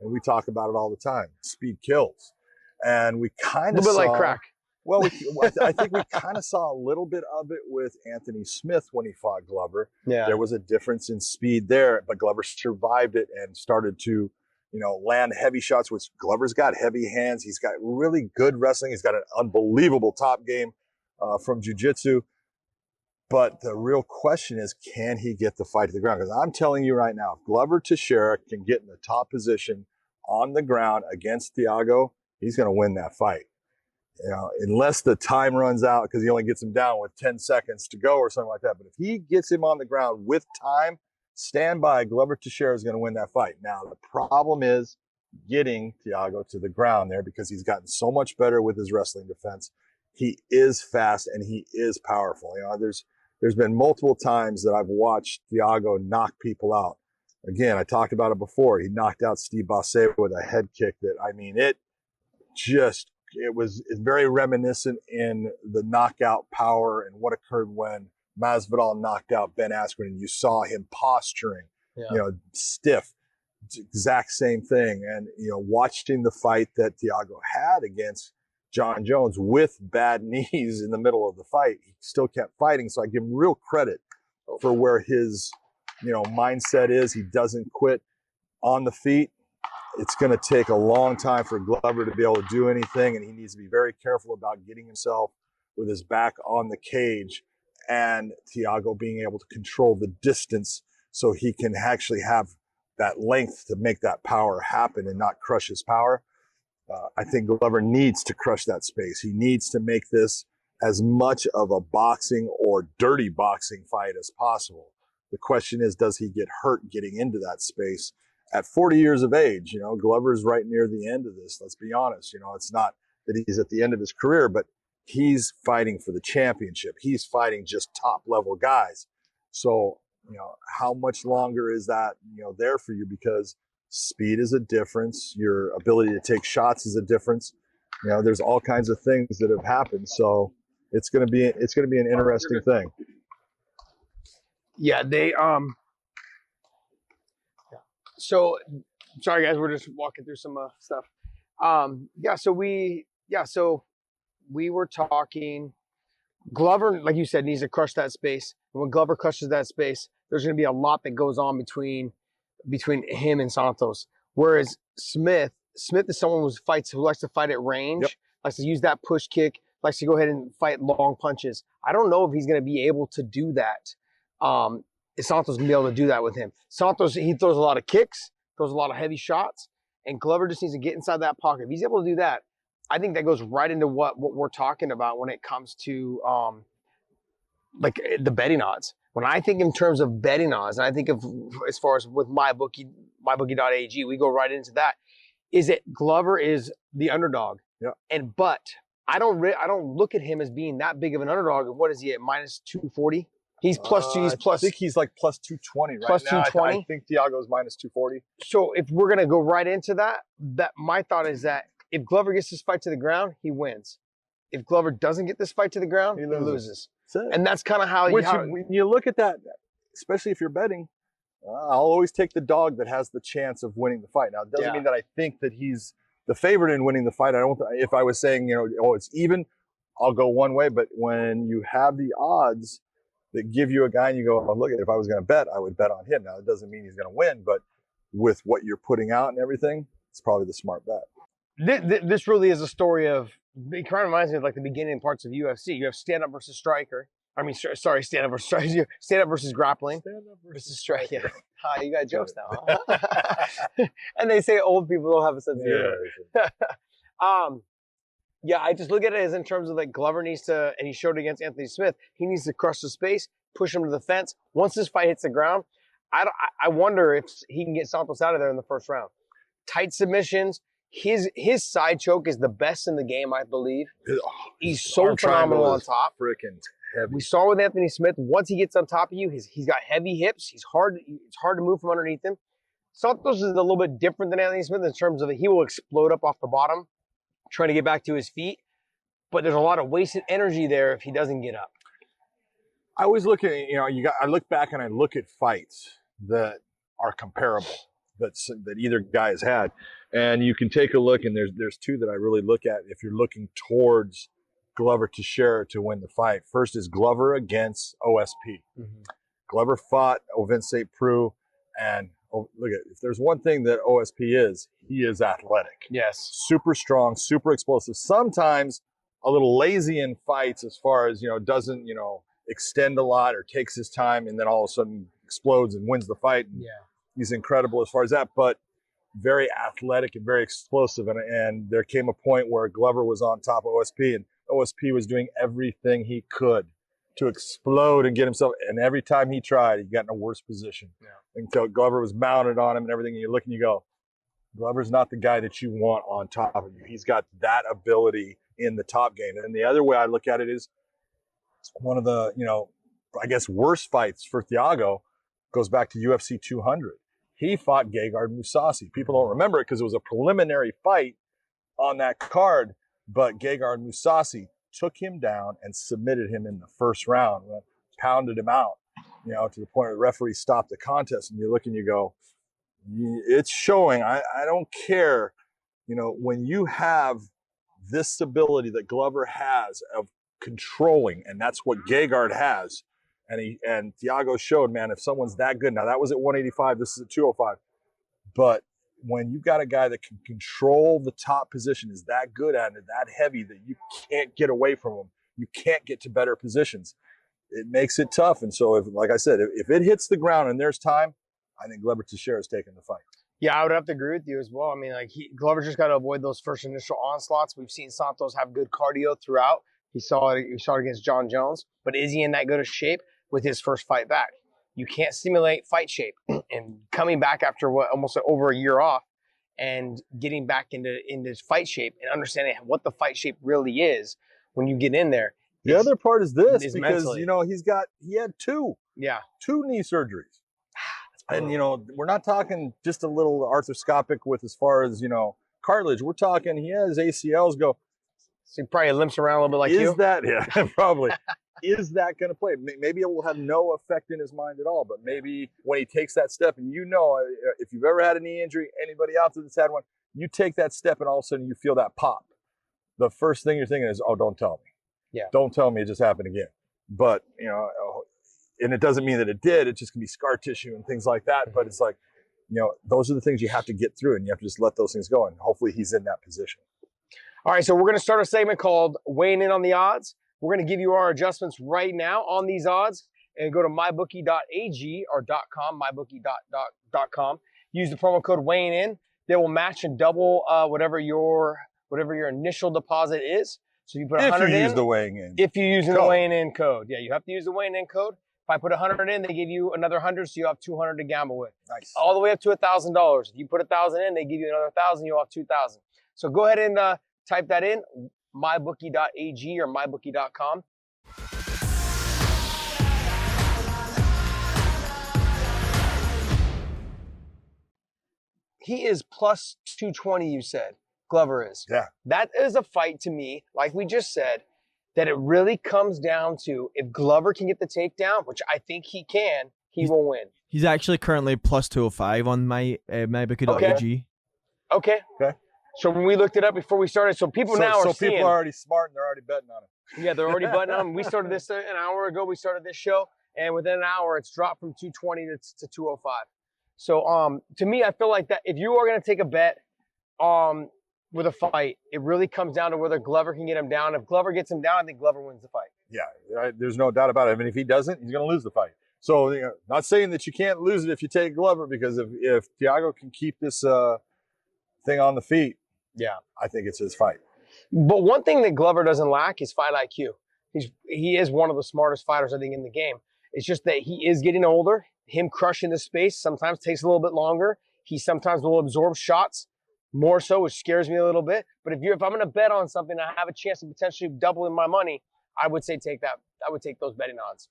And we talk about it all the time. Speed kills. And we kind of saw. A little bit like crack. Well, I think we kind of saw a little bit of it with Anthony Smith when he fought Glover. Yeah. There was a difference in speed there, but Glover survived it and started to, land heavy shots, which Glover's got heavy hands. He's got really good wrestling. He's got an unbelievable top game from jiu-jitsu. But the real question is, can he get the fight to the ground? Because I'm telling you right now, if Glover Teixeira can get in the top position on the ground against Thiago, he's going to win that fight. Unless the time runs out because he only gets him down with 10 seconds to go or something like that. But if he gets him on the ground with time, stand by, Glover Teixeira is going to win that fight. Now, the problem is getting Thiago to the ground there because he's gotten so much better with his wrestling defense. He is fast and he is powerful. There's been multiple times that I've watched Thiago knock people out. Again, I talked about it before. He knocked out Steve Boser with a head kick it's very reminiscent in the knockout power and what occurred when Masvidal knocked out Ben Askren, and you saw him posturing, stiff, exact same thing. And, watching the fight that Thiago had against John Jones with bad knees in the middle of the fight, he still kept fighting. So I give him real credit for where his, mindset is. He doesn't quit on the feet. It's going to take a long time for Glover to be able to do anything, and he needs to be very careful about getting himself with his back on the cage and Thiago being able to control the distance so he can actually have that length to make that power happen and not crush his power. I think Glover needs to crush that space. He needs to make this as much of a boxing or dirty boxing fight as possible. The question is, does he get hurt getting into that space? At 40 years of age, Glover's right near the end of this. Let's be honest. It's not that he's at the end of his career, but he's fighting for the championship. He's fighting just top level guys. So, how much longer is that, there for you? Because speed is a difference. Your ability to take shots is a difference. There's all kinds of things that have happened. So it's going to be an interesting thing. Yeah, So, sorry guys, we're just walking through some stuff. So we were talking. Glover, like you said, needs to crush that space. And when Glover crushes that space, there's going to be a lot that goes on between him and Santos. Whereas Smith is someone who likes to fight at range, likes to use that push kick, likes to go ahead and fight long punches. I don't know if he's going to be able to do that. If Santos can be able to do that with him. Santos, he throws a lot of kicks, throws a lot of heavy shots, and Glover just needs to get inside that pocket. If he's able to do that, I think that goes right into what we're talking about when it comes to the betting odds. When I think in terms of betting odds, and I think of as far as with mybookie.ag, we go right into that. Is it Glover is the underdog? Yeah. But I don't look at him as being that big of an underdog. What is he at, minus 240? He's plus two. He's plus. I think he's like plus 220 right plus now. 220. I think Thiago's minus 240. So if we're gonna go right into that, my thought is that if Glover gets this fight to the ground, he wins. If Glover doesn't get this fight to the ground, he loses. And that's kind of how when you look at that, especially if you're betting, I'll always take the dog that has the chance of winning the fight. Now, it doesn't mean that I think that he's the favorite in winning the fight. I don't. If I was saying, oh, it's even, I'll go one way. But when you have the odds that give you a guy and you go, oh, look, if I was going to bet, I would bet on him. Now, it doesn't mean he's going to win, but with what you're putting out and everything, it's probably the smart bet. This really is a story of, it kind of reminds me of like the beginning parts of UFC. You have stand-up versus striker. I mean, sorry, stand-up versus striker. Stand-up versus grappling. Stand-up versus striker. Yeah. Hi, you got jokes now, huh? And they say old people don't have a sense of humor. Yeah, I just look at it as in terms of like Glover needs to, and he showed it against Anthony Smith, he needs to crush the space, push him to the fence. Once this fight hits the ground, I wonder if he can get Santos out of there in the first round. Tight submissions. His side choke is the best in the game, I believe. He's so phenomenal on top. Freaking heavy. We saw with Anthony Smith, once he gets on top of you, he's got heavy hips. It's hard to move from underneath him. Santos is a little bit different than Anthony Smith in terms of he will explode up off the bottom, trying to get back to his feet. But there's a lot of wasted energy there if he doesn't get up. I always look at, I look back and I look at fights that are comparable that either guy has had. And you can take a look, and there's two that I really look at if you're looking towards Glover Teixeira to win the fight. First is Glover against OSP. Mm-hmm. Glover fought Ovince Prue, and look at, if there's one thing that OSP is, he is athletic. Yes. Super strong, super explosive. Sometimes a little lazy in fights as far as, doesn't, extend a lot or takes his time and then all of a sudden explodes and wins the fight. And yeah. He's incredible as far as that, but very athletic and very explosive. And there came a point where Glover was on top of OSP, and OSP was doing everything he could to explode and get himself. And every time he tried, he got in a worse position. Yeah. Until Glover was mounted on him and everything. And you look and you go, Glover's not the guy that you want on top of you. He's got that ability in the top game. And the other way I look at it is one of the, I guess, worst fights for Thiago goes back to UFC 200. He fought Gegard Mousasi. People don't remember it because it was a preliminary fight on that card, but Gegard Mousasi took him down and submitted him in the first round, pounded him out, to the point where the referee stopped the contest. And you look and you go, it's showing. I don't care, when you have this ability that Glover has of controlling, and that's what Gegard has. And Thiago showed, man, if someone's that good, now that was at 185, this is at 205. But when you've got a guy that can control the top position, is that good at it, that heavy that you can't get away from him, you can't get to better positions, it makes it tough. And so, like I said, if it hits the ground and there's time, I think Glover Teixeira is taking the fight. Yeah, I would have to agree with you as well. I mean, Glover just got to avoid those first initial onslaughts. We've seen Santos have good cardio throughout. You saw it against John Jones. But is he in that good of shape with his first fight back? You can't simulate fight shape. And coming back after almost over a year off and getting back into fight shape and understanding what the fight shape really is when you get in there. The other part is this, because he had two knee surgeries. And we're not talking just a little arthroscopic with as far as cartilage. We're talking he has ACLs go. So he probably limps around a little bit like you. Is that, yeah, probably. Is that going to play? Maybe it will have no effect in his mind at all, but maybe when he takes that step, and if you've ever had a knee injury, anybody out there that's had one, you take that step and all of a sudden you feel that pop. The first thing you're thinking is, oh, don't tell me. Yeah. Don't tell me it just happened again. But, and it doesn't mean that it did. It just can be scar tissue and things like that. But it's like, those are the things you have to get through, and you have to just let those things go. And hopefully he's in that position. All right, so we're going to start a segment called Weighing In on the Odds. We're going to give you our adjustments right now on these odds, and go to mybookie.ag or .com, mybookie.com. Use the promo code Weighing In. They will match and double whatever your initial deposit is. So you put 100 in. If you use the weighing in. If you're using the weighing in code. Yeah, you have to use the weighing in code. If I put 100 in, they give you another 100, so you have 200 to gamble with. Nice. All the way up to $1,000. If you put 1,000 in, they give you another 1,000, you'll have 2,000. So go ahead and type that in, mybookie.ag or mybookie.com. He is plus 220, you said. Glover is. Yeah. That is a fight to me, like we just said, that it really comes down to if Glover can get the takedown, which I think he can, he will win. He's actually currently plus 205 on mybookie.ag. Okay. So when we looked it up before we started, so people now are seeing. People are already smart and they're already betting on it. Yeah, they're already betting on them. We started this an hour ago. We started this show, and within an hour, it's dropped from 220 to 205. So to me, I feel like that if you are going to take a bet with a fight, it really comes down to whether Glover can get him down. If Glover gets him down, I think Glover wins the fight. Yeah, there's no doubt about it. I mean, if he doesn't, he's going to lose the fight. So, not saying that you can't lose it if you take Glover, because if Thiago can keep this thing on the feet, yeah, I think it's his fight. But one thing that Glover doesn't lack is fight IQ. He is one of the smartest fighters, I think, in the game. It's just that he is getting older. Him crushing the space sometimes takes a little bit longer. He sometimes will absorb shots more so, which scares me a little bit. But if I'm going to bet on something, I have a chance of potentially doubling my money, I would say take that. I would take those betting odds.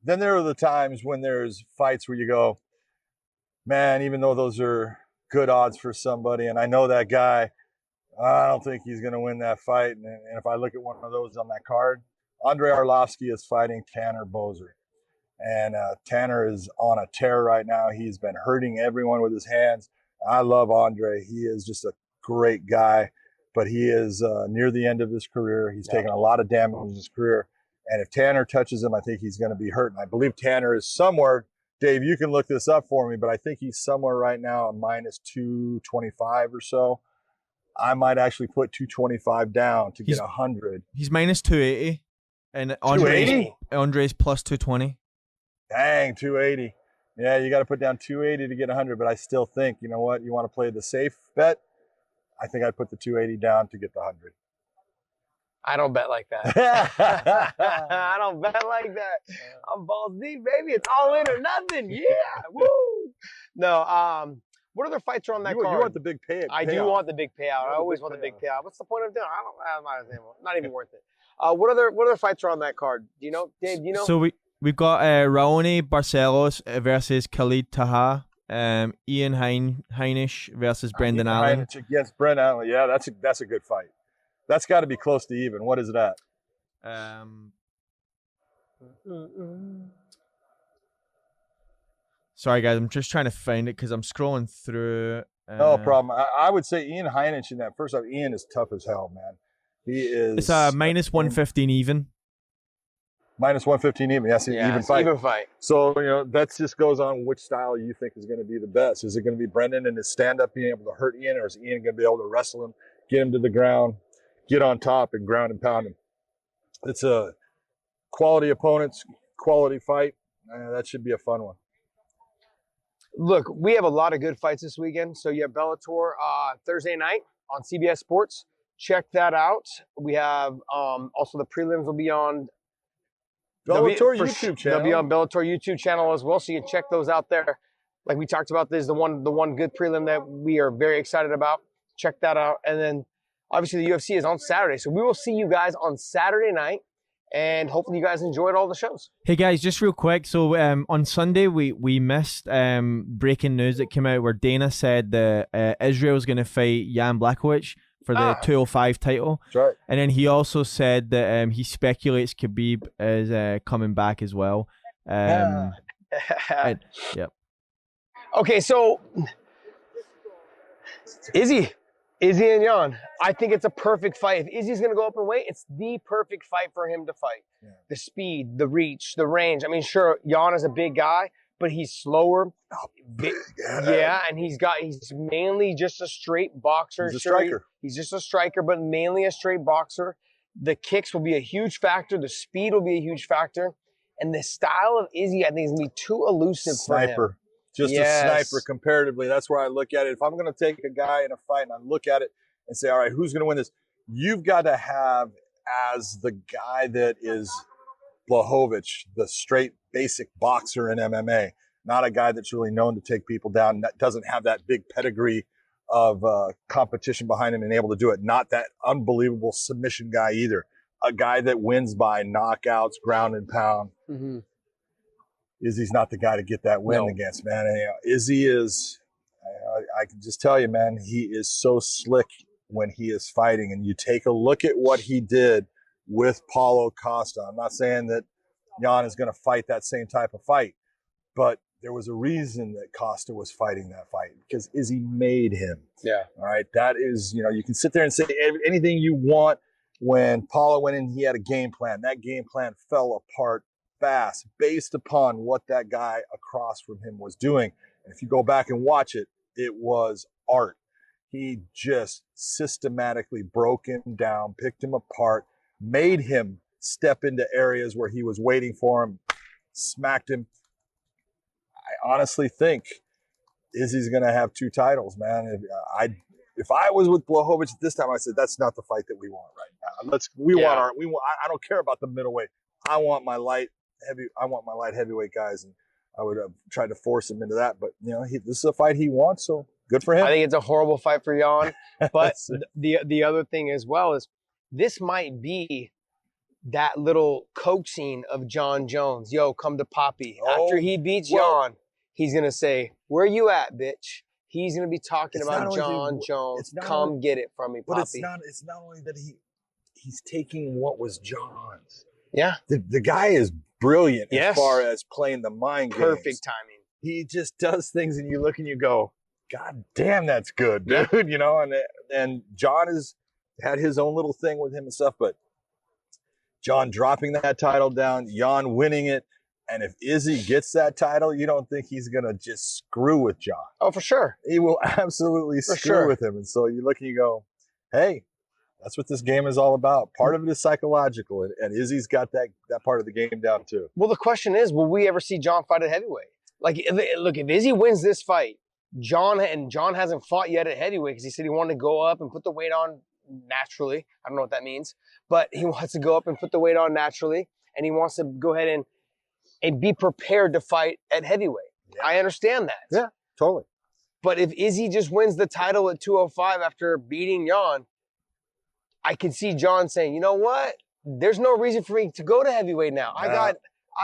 Then there are the times when there's fights where you go, man, even though those are good odds for somebody, and I know that guy, I don't think he's going to win that fight. And if I look at one of those on that card, Andre Arlovski is fighting Tanner Boser. And Tanner is on a tear right now. He's been hurting everyone with his hands. I love Andre. He is just a great guy, but he is near the end of his career. He's taken a lot of damage in his career. And if Tanner touches him, I think he's going to be hurt. And I believe Tanner is somewhere, Dave, you can look this up for me, but I think he's somewhere right now at minus 225 or so. I might actually put 225 down to get 100. He's minus 280. And Andre's plus 220. Dang, 280. Yeah, you got to put down 280 to get 100, but I still think, you know what, you want to play the safe bet? I think I'd put the 280 down to get the 100. I don't bet like that. I don't bet like that. I'm balls deep, baby. It's all in or nothing. Yeah, woo. No, what other fights are on that card? You want the big payout. I do want the big payout. I always want the big payout. What's the point of doing? Not even worth it. What other fights are on that card? Do you know, Dave? Do you know? So we've got Raoni Barcelos versus Khalid Taha. Ian Hainish versus Brendan Allen. Hainish against Brendan Allen. Yeah, that's a good fight. That's got to be close to even. What is that? Sorry, guys. I'm just trying to find it because I'm scrolling through. No problem. I would say Ian Hainish in that first fight. Ian is tough as hell, man. He is. It's minus 115 even. Minus 115 even. Yes, even fight. Even fight. So, that just goes on which style you think is going to be the best. Is it going to be Brendan and his stand-up being able to hurt Ian, or is Ian going to be able to wrestle him, get him to the ground, get on top, and ground and pound him? It's a quality opponents, quality fight. That should be a fun one. Look, we have a lot of good fights this weekend. So you have Bellator Thursday night on CBS Sports. Check that out. We have also the prelims will be on Bellator YouTube channel. They'll be on Bellator YouTube channel as well, so you can check those out there. Like we talked about, this is the one good prelim that we are very excited about. Check that out. And then obviously the UFC is on Saturday. So we will see you guys on Saturday night, and hopefully you guys enjoyed all the shows. Hey guys, just real quick. So on Sunday we missed breaking news that came out where Dana said that Israel's going to fight Jan Blachowicz for the 205 title. That's right. And then he also said that he speculates Khabib is coming back as well. Yep. Okay, so Izzy and Jan, I think it's a perfect fight. If Izzy's going to go up in weight, it's the perfect fight for him to fight. Yeah. The speed, the reach, the range. I mean, sure, Jan is a big guy, but he's slower. Yeah, and he's mainly just a straight boxer. He's a striker. He's just a striker, but mainly a straight boxer. The kicks will be a huge factor. The speed will be a huge factor. And the style of Izzy, I think, is going to be too elusive for him. Just a sniper comparatively. That's where I look at it. If I'm going to take a guy in a fight and I look at it and say, all right, who's going to win this? You've got to have as the guy that is Blachowicz, the straight basic boxer in MMA, not a guy that's really known to take people down, that doesn't have that big pedigree of competition behind him and able to do it. Not that unbelievable submission guy either. A guy that wins by knockouts, ground and pound. Mm-hmm. Izzy's not the guy to get that win against, man. And, Izzy is, I can just tell you, man, he is so slick when he is fighting. And you take a look at what he did with Paulo Costa. I'm not saying that Jan is going to fight that same type of fight, but there was a reason that Costa was fighting that fight, because Izzy made him. Yeah. All right. That is, you can sit there and say anything you want. When Paulo went in, he had a game plan. That game plan fell apart fast based upon what that guy across from him was doing. And if you go back and watch it, it was art. He just systematically broke him down, picked him apart, made him step into areas where he was waiting for him, smacked him. I honestly think Izzy's going to have 2 titles, man. If I was with Blachowicz at this time, I said that's not the fight that we want right now. I don't care about the middleweight. I want my light heavyweight guys, and I would have tried to force him into that. But this is a fight he wants, so good for him. I think it's a horrible fight for Jan. But the other thing as well is this might be that little coaxing of John Jones. Yo, come to Poppy. After he beats Jan, he's gonna say, "Where you at, bitch?" He's going to be talking about John Jones. Come get it from me, Poppy. But it's not only that he's taking what was John's. Yeah. The guy is brilliant as far as playing the mind games. Perfect timing. He just does things and you look and you go, God damn, that's good, dude. And John has had his own little thing with him and stuff, but John dropping that title down, Jan winning it. And if Izzy gets that title, you don't think he's going to just screw with John. Oh, for sure. He will absolutely screw with him. And so you look and you go, hey, that's what this game is all about. Part of it is psychological. And Izzy's got that part of the game down too. Well, the question is, will we ever see John fight at heavyweight? Like, look, if Izzy wins this fight, John hasn't fought yet at heavyweight because he said he wanted to go up and put the weight on naturally. I don't know what that means. But he wants to go up and put the weight on naturally. And he wants to go ahead and be prepared to fight at heavyweight. Yeah. I understand that. Yeah, totally. But if Izzy just wins the title at 205 after beating Jan, I can see John saying, you know what? There's no reason for me to go to heavyweight now. I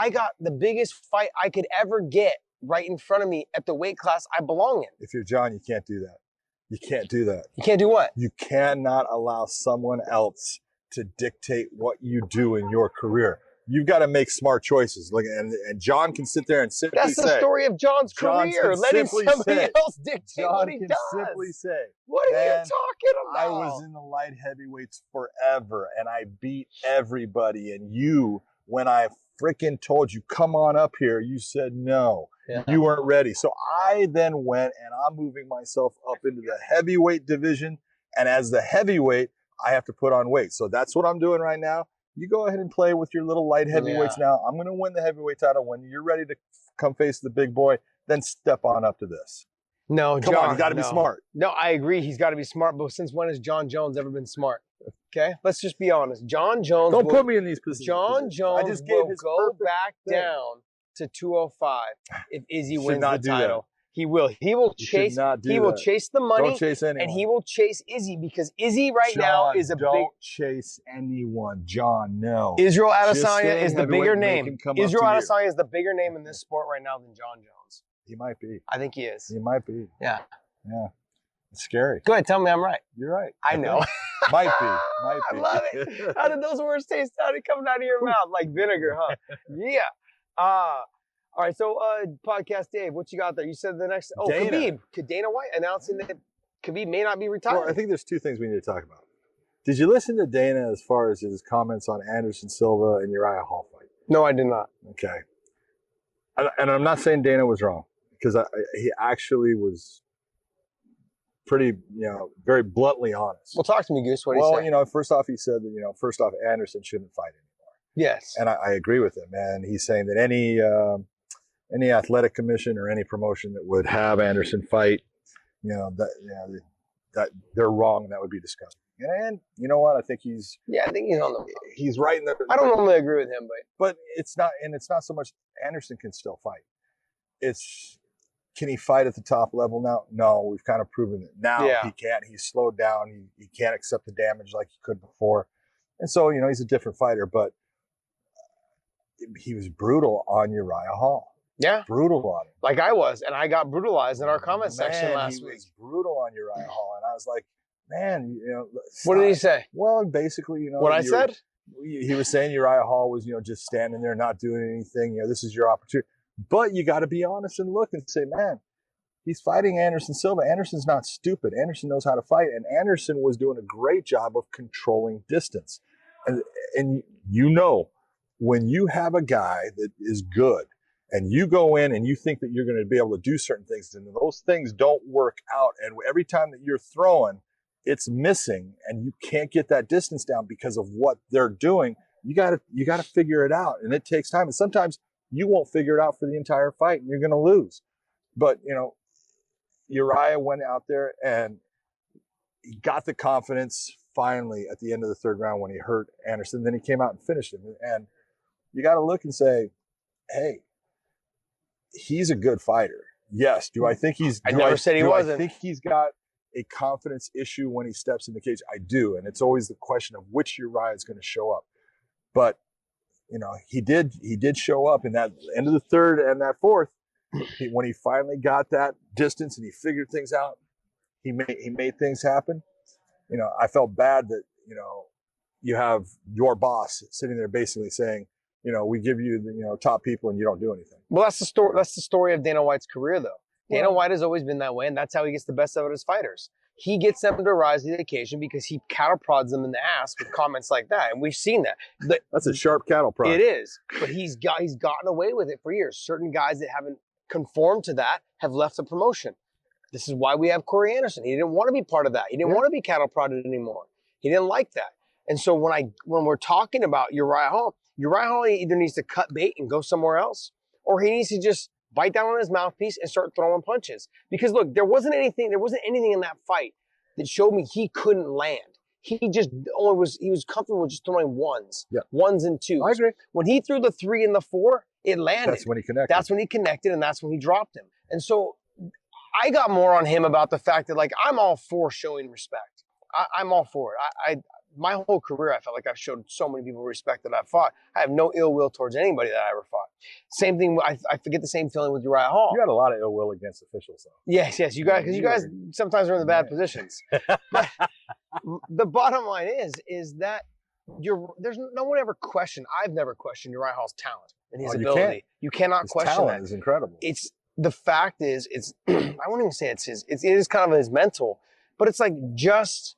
got the biggest fight I could ever get right in front of me at the weight class I belong in. If you're John, you can't do that. You can't do that. You can't do what? You cannot allow someone else to dictate what you do in your career. You've got to make smart choices. Look, and John can sit there and simply say. That's the story of John's career. Letting somebody else dictate what he does. Simply say, what are you talking about? I was in the light heavyweights forever, and I beat everybody. And you, when I freaking told you, come on up here, you said no. Yeah. You weren't ready. So I then went, and I'm moving myself up into the heavyweight division. And as the heavyweight, I have to put on weight. So that's what I'm doing right now. You go ahead and play with your little light heavyweights now. I'm going to win the heavyweight title. When you're ready to come face the big boy, then step on up to this. No, Come on, you got to be smart. No, I agree. He's got to be smart. But since when has John Jones ever been smart? Okay, let's just be honest. John Jones. Don't put me in these positions. John Jones will go back down to 205 if Izzy wins the title. He will. He will chase. He will chase the money. Don't chase anyone. And he will chase Izzy because Izzy now is a don't chase anyone, John. No. Israel Adesanya is the bigger name. Israel Adesanya is the bigger name in this sport right now than John Jones. He might be. I think he is. He might be. Yeah. Yeah. It's scary. Go ahead. Tell me I'm right. You're right. I know. Might be. Might be. I love it. How did those words taste? How did it come out of your mouth like vinegar, huh? Yeah. All right, so Podcast Dave, what you got there? You said the next. Oh, Dana. Khabib. Dana White announcing that Khabib may not be retired. Well, I think there's 2 things we need to talk about. Did you listen to Dana as far as his comments on Anderson Silva and Uriah Hall fight? No, I did not. Okay. And I'm not saying Dana was wrong, because he actually was pretty, very bluntly honest. Well, talk to me, Goose. What did he say? Well, first off, he said that, Anderson shouldn't fight anymore. Yes. And I agree with him. And he's saying that any athletic commission or any promotion that would have Anderson fight, that they're wrong, and that would be disgusting. And you know what? I think he's on the. He's right in there. I don't normally agree with him, but it's not so much Anderson can still fight. It's, can he fight at the top level now? No, we've kind of proven it. Now he can't. He's slowed down. He can't accept the damage like he could before, and so he's a different fighter. But he was brutal on Uriah Hall. Yeah. Brutal on him. Like I was, and I got brutalized in our comment section last week. He was brutal on Uriah Hall, and I was like, man, what did he say? Well, basically, what I said? He was saying Uriah Hall was, just standing there, not doing anything. This is your opportunity. But you got to be honest and look and say, man, he's fighting Anderson Silva. Anderson's not stupid. Anderson knows how to fight. And Anderson was doing a great job of controlling distance. And you know, when you have a guy that is good and you go in and you think that you're going to be able to do certain things and those things don't work out. And every time that you're throwing, it's missing and you can't get that distance down because of what they're doing. You got to figure it out. And it takes time. And sometimes you won't figure it out for the entire fight and you're going to lose. But, you know, Uriah went out there and he got the confidence finally at the end of the third round when he hurt Anderson. Then he came out and finished him. And you got to look and say, hey, he's a good fighter. Yes. Do I think he's... I never said he wasn't. I think he's got a confidence issue when he steps in the cage. I do. And it's always the question of which Uriah is going to show up. But, you know, he did show up in that end of the third and that fourth. When he finally got that distance and he figured things out, he made things happen. You know, I felt bad that, you know, you have your boss sitting there basically saying, you know, we give you the, you know, top people and you don't do anything. Well, that's the story. That's the story of Dana White's career, though. Dana White has always been that way, and that's how he gets the best out of his fighters. He gets them to rise to the occasion because he cattle prods them in the ass with comments like that, and we've seen that. That's a sharp cattle prod. It is, but he's gotten away with it for years. Certain guys that haven't conformed to that have left the promotion. This is why we have Corey Anderson. He didn't want to be part of that. He didn't want to be cattle prodded anymore. He didn't like that. And so when we're talking about Uriah Hall either needs to cut bait and go somewhere else, or he needs to just bite down on his mouthpiece and start throwing punches. Because look, there wasn't anything in that fight that showed me he couldn't land. He was comfortable with just throwing ones and twos. I agree. When he threw the 3 and the 4, it landed. That's when he connected. That's when he connected, and that's when he dropped him. And so I got more on him about the fact that, like, I'm all for showing respect. I'm all for it. My whole career, I felt like I've showed so many people respect that I've fought. I have no ill will towards anybody that I ever fought. Same thing, I forget the same feeling with Uriah Hall. You had a lot of ill will against officials, though. Yes, you guys, because you guys sometimes are in the bad positions. But the bottom line is that there's no one ever questioned. I've never questioned Uriah Hall's talent and his ability. You cannot question talent that. Is incredible. It's the fact is I won't even say it is kind of his mental, but it's like just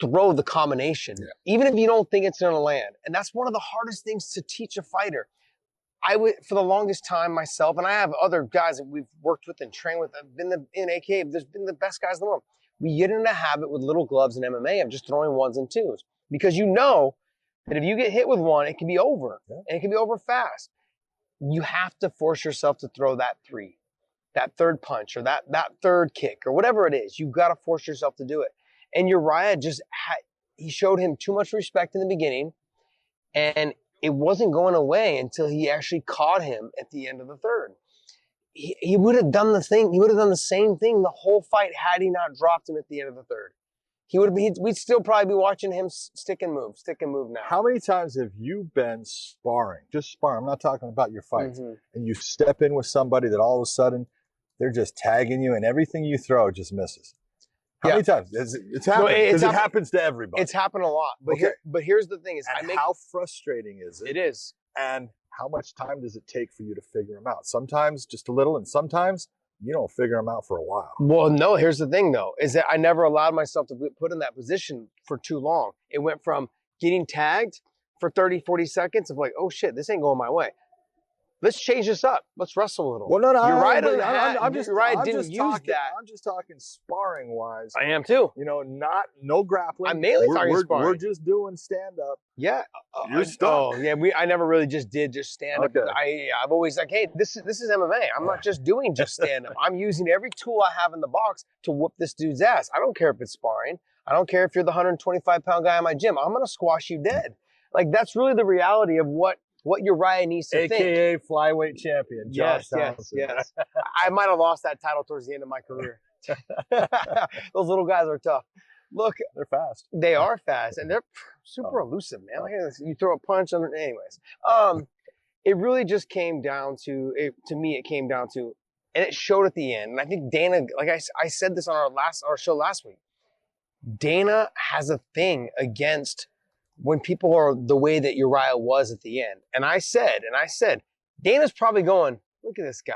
throw the combination, even if you don't think it's going to land. And that's one of the hardest things to teach a fighter. I would, for the longest time myself, and I have other guys that we've worked with and trained with, have been in AKA, there's been the best guys in the world. We get in a habit with little gloves in MMA of just throwing ones and twos. Because you know that if you get hit with one, it can be over. And it can be over fast. You have to force yourself to throw that 3, that third punch, or that third kick, or whatever it is. You've got to force yourself to do it. And Uriah he showed him too much respect in the beginning, and it wasn't going away until he actually caught him at the end of the third. He would have done the thing. He would have done the same thing the whole fight had he not dropped him at the end of the third. We'd still probably be watching him stick and move now. How many times have you been sparring, just sparring, I'm not talking about your fights, and you step in with somebody that all of a sudden they're just tagging you and everything you throw just misses? How many times? It's happened. Because it happens to everybody. It's happened a lot. But here's the thing: how frustrating is it? It is. And how much time does it take for you to figure them out? Sometimes just a little, and sometimes you don't figure them out for a while. Well, no. Here's the thing, though, is that I never allowed myself to be put in that position for too long. It went from getting tagged for 30, 40 seconds of like, oh shit, this ain't going my way. Let's change this up. Let's wrestle a little. Well, no, you're right. I'm just talking sparring wise. I am too. You know, no grappling. I'm mainly talking sparring. We're just doing stand up. Yeah. You're stuck. Oh, yeah. I never really just did stand up. I've always like, hey, this is MMA. I'm not just doing just stand up. I'm using every tool I have in the box to whoop this dude's ass. I don't care if it's sparring. I don't care if you're the 125-pound guy in my gym. I'm gonna squash you dead. Like that's really the reality of what Uriah needs to think. AKA flyweight champion, Josh Thompson. Yes. I might have lost that title towards the end of my career. Those little guys are tough. Look, they're fast. They are fast, and they're super elusive, man. Like you throw a punch on it. Anyways, it really just came down to, to me, it came down to, and it showed at the end. And I think Dana, like I said this on our show last week, Dana has a thing against when people are the way that Uriah was at the end. And I said, Dana's probably going, look at this guy.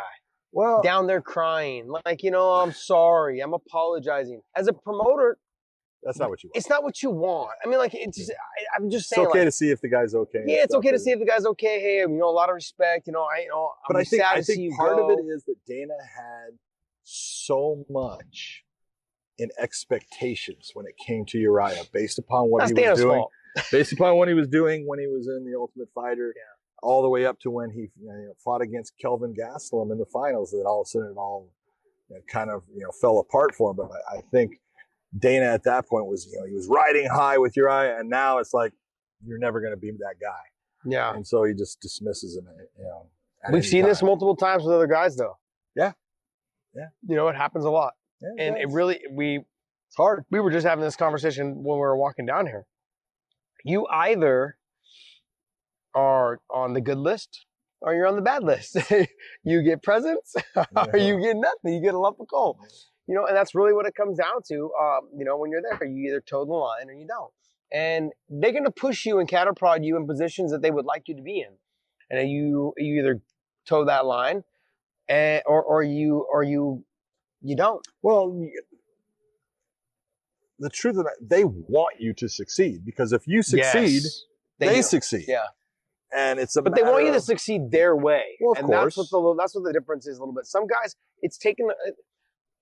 Well, Down there crying, like, I'm sorry, I'm apologizing. As a promoter, that's not what you want. it's not what you want. I mean, like, it's just, I'm just saying. It's okay like, to see if the guy's okay. Yeah, it's okay to see if the guy's okay. Hey, a lot of respect. But I think part of it is that Dana had so much in expectations when it came to Uriah, based upon what he was doing, based upon what he was doing when he was in the Ultimate Fighter, all the way up to when he fought against Kelvin Gastelum in the finals. That all of a sudden it all kind of fell apart for him. But I think Dana at that point was he was riding high with Uriah, and now it's like you're never going to be that guy. Yeah. And so he just dismisses him. We've seen this multiple times with other guys, though. Yeah. It happens a lot. Yeah, and it really, it's hard. We were just having this conversation when we were walking down here. You either are on the good list or you're on the bad list. You get presents or you get nothing. You get a lump of coal. And that's really what it comes down to. When you're there, you either toe the line or you don't. And they're going to push you and cattle prod you in positions that they would like you to be in. And you either toe that line or you don't. Well, the truth of it, they want you to succeed, because if you succeed, they succeed. Yeah. And but they want you to succeed their way. Well, of course. That's what the difference is a little bit. Some guys, it's taken.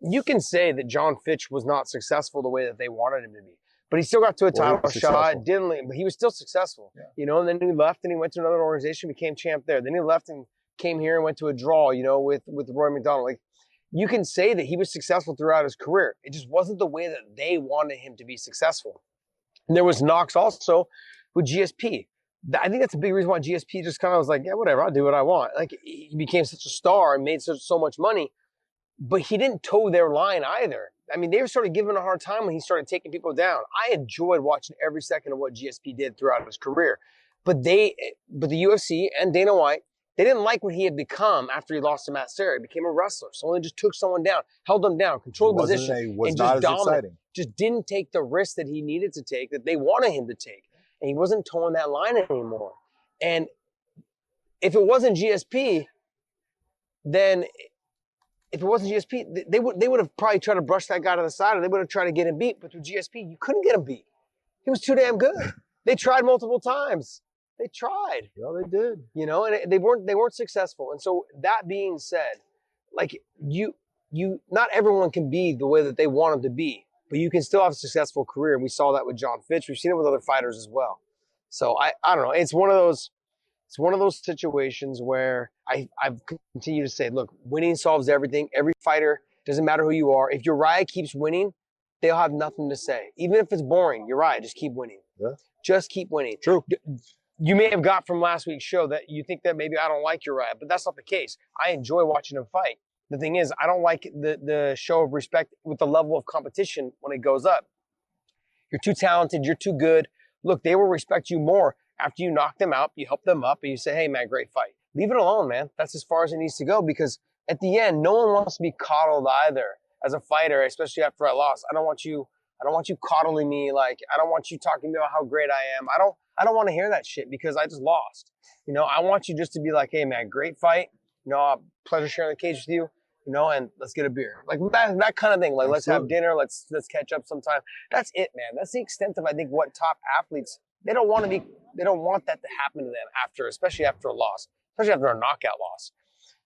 You can say that John Fitch was not successful the way that they wanted him to be, but he still got to a title shot. But he was still successful. Yeah. And then he left and he went to another organization, became champ there. Then he left and came here and went to a draw. With Roy McDonald. Like, you can say that he was successful throughout his career. It just wasn't the way that they wanted him to be successful. And there was knocks also with GSP. I think that's a big reason why GSP just kind of was like, yeah, whatever, I'll do what I want. Like, he became such a star and made so much money, but he didn't toe their line either. I mean, they started giving him a hard time when he started taking people down. I enjoyed watching every second of what GSP did throughout his career. But the UFC and Dana White, they didn't like what he had become after he lost to Matt Serra. He became a wrestler. Someone just took someone down, held them down, controlled the position, and just dominated. Just didn't take the risk that he needed to take, that they wanted him to take. And he wasn't towing that line anymore. And if it wasn't GSP, then they would have probably tried to brush that guy to the side, or they would have tried to get him beat. But with GSP, you couldn't get him beat. He was too damn good. They tried multiple times. They tried. Yeah, they did. And they weren't successful. And so that being said, like, not everyone can be the way that they want them to be, but you can still have a successful career. And we saw that with John Fitch. We've seen it with other fighters as well. So I don't know. It's one of those situations where I've continued to say, look, winning solves everything. Every fighter, doesn't matter who you are. If Uriah keeps winning, they'll have nothing to say. Even if it's boring, Uriah, just keep winning. Yeah. Just keep winning. True. You may have got from last week's show that you think that maybe I don't like Uriah, but that's not the case. I enjoy watching him fight. The thing is, I don't like the show of respect with the level of competition when it goes up. You're too talented. You're too good. Look, they will respect you more after you knock them out, you help them up, and you say, hey, man, great fight. Leave it alone, man. That's as far as it needs to go, because at the end, no one wants to be coddled either as a fighter, especially after I lost. I don't want you coddling me. Like, I don't want you talking about how great I am. I don't want to hear that shit because I just lost. I want you just to be like, hey, man, great fight. Pleasure sharing the cage with you. And let's get a beer. Like that kind of thing. Like, let's have dinner. Let's catch up sometime. That's it, man. That's the extent of, I think, what top athletes, they don't want that to happen to them especially after a loss, especially after a knockout loss.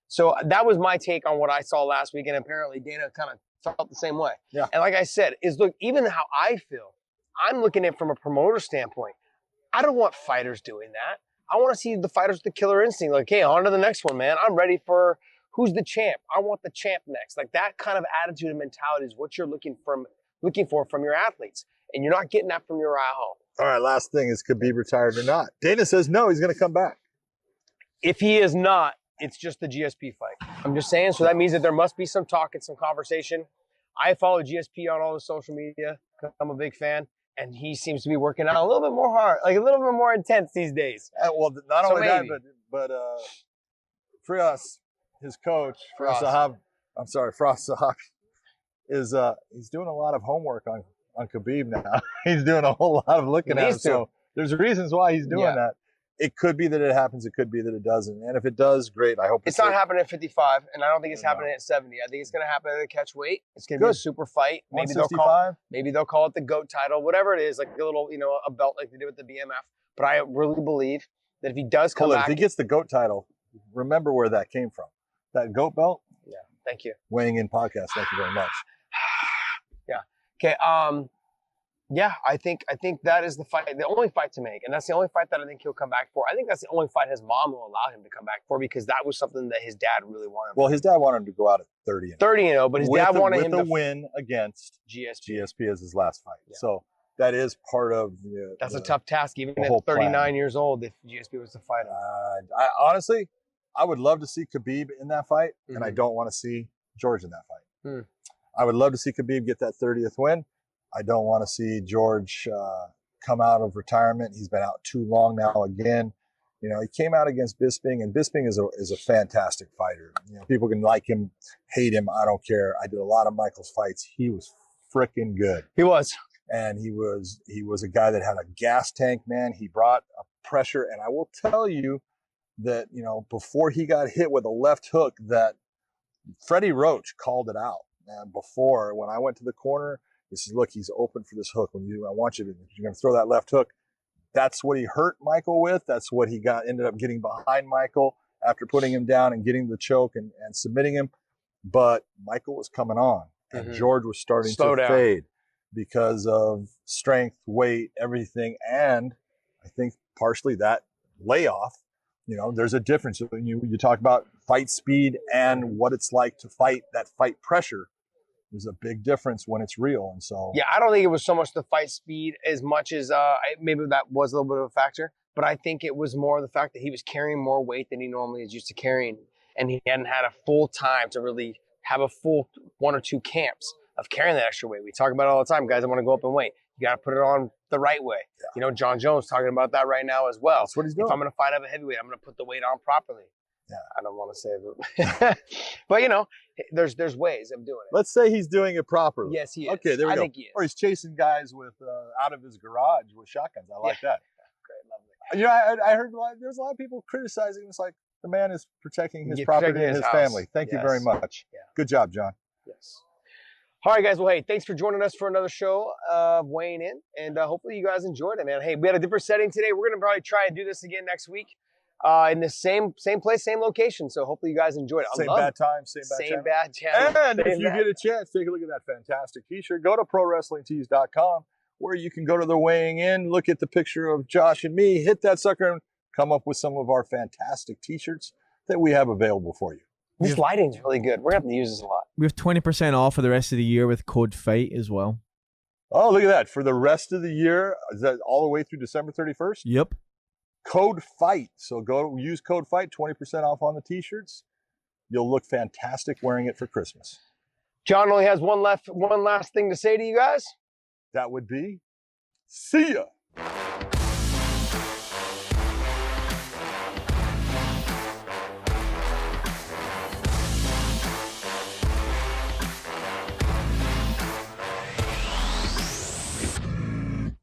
So that was my take on what I saw last week. And apparently Dana kind of felt the same way. Yeah. And like I said, look, even how I feel, I'm looking at it from a promoter standpoint. I don't want fighters doing that. I want to see the fighters with the killer instinct. Like, hey, on to the next one, man. I'm ready for who's the champ. I want the champ next. Like, that kind of attitude and mentality is what you're looking for from your athletes. And you're not getting that from Uriah Hall. All right, last thing, is Khabib retired or not? Dana says no, he's going to come back. If he is not, it's just the GSP fight. I'm just saying, so that means that there must be some talk and some conversation. I follow GSP on all the social media because I'm a big fan, and he seems to be working out a little bit more hard, like a little bit more intense these days. Well, not only that, but Firas, his coach, Firas Sahab, is he's doing a lot of homework on Khabib now. He's doing a whole lot of looking at him. So There's reasons why he's doing Yeah. that. It could be that it happens. It could be that it doesn't. And if it does, great. I hope It's not happening at 55, and I don't think it's No. happening at 70. I think it's going to happen at a catch weight. It's going to be a Good. super fight. Maybe they'll 165. call it the GOAT title, whatever it is, like a little, a belt like they did with the BMF. But I really believe that if he does come Cool. back, If he gets the GOAT title, remember where that came from. That GOAT belt. yeah, thank you. Weighing in podcast. Thank you very much. Yeah. Okay. Yeah, I think that is the only fight to make, and that's the only fight that I think he'll come back for. I think that's the only fight his mom will allow him to come back for because that was something that his dad really wanted. Well, his dad wanted him to go out at 30-0. 30-0, but his dad wanted him with to a win against GSP. GSP as his last fight. Yeah. So that is part of the. That's a tough task, even the at whole 39 plan. years old, if GSP was to fight him. I honestly, I would love to see Khabib in that fight, and I Mhm. don't want to see George in that fight. Hmm. I would love to see Khabib get that 30th win. I don't want to see George come out of retirement. He's been out too long now again. He came out against Bisping, and Bisping is a fantastic fighter. People can like him, hate him. I don't care. I did a lot of Michael's fights. He was freaking good. He was. And he was a guy that had a gas tank, man. He brought a pressure. And I will tell you that, before he got hit with a left hook, that Freddie Roach called it out. And before, when I went to the corner, he says, look, he's open for this hook. I want you to, you're going to throw that left hook. That's what he hurt Michael with. That's what he ended up getting behind Michael after putting him down and getting the choke and submitting him. But Michael was coming on, and George was starting Slow to down. fade because of strength, weight, everything. And I think partially that layoff, there's a difference. You talk about fight speed and what it's like to fight that fight pressure. There's a big difference when it's real. And so, Yeah, I don't think it was so much the fight speed as much as maybe that was a little bit of a factor. But I think it was more the fact that he was carrying more weight than he normally is used to carrying. And he hadn't had a full time to really have a full 1 or 2 camps of carrying that extra weight. We talk about it all the time. Guys, I want to go up in weight. You got to put it on the right way. Yeah. John Jones talking about that right now as well. That's what he's doing. If I'm going to fight up a heavyweight, I'm going to put the weight on properly. Yeah. I don't want to say that. But, there's ways of doing it. Let's say he's doing it properly. Yes, he is. Okay, there we I go. think he is. Or he's chasing guys with out of his garage with shotguns. I like that. Great, lovely. I heard there's a lot of people criticizing him. It's like the man is protecting his Yeah, property protecting and his his house. family. Thank you Yes. very much. Yeah. Good job, John. Yes. All right, guys. Well, hey, thanks for joining us for another show of Weighing In, and hopefully you guys enjoyed it, man. Hey, we had a different setting today. We're gonna probably try and do this again next week, in the same place, same location. So hopefully you guys enjoyed it. Same bad time, same Same bad bad channel. And if Same you bad- get a chance, take a look at that fantastic t-shirt. Go to prowrestlingtees.com where you can go to the weighing in, look at the picture of Josh and me, hit that sucker, and come up with some of our fantastic t-shirts that we have available for you. This lighting's really good. We're gonna have to use this a lot. We have 20% off for the rest of the year with code FIGHT as well. Oh, look at that. For the rest of the year, is that all the way through December 31st? Yep. Code FIGHT. So go use code FIGHT, 20% off on the t-shirts. You'll look fantastic wearing it for Christmas. John only has one last thing to say to you guys. That would be, see ya.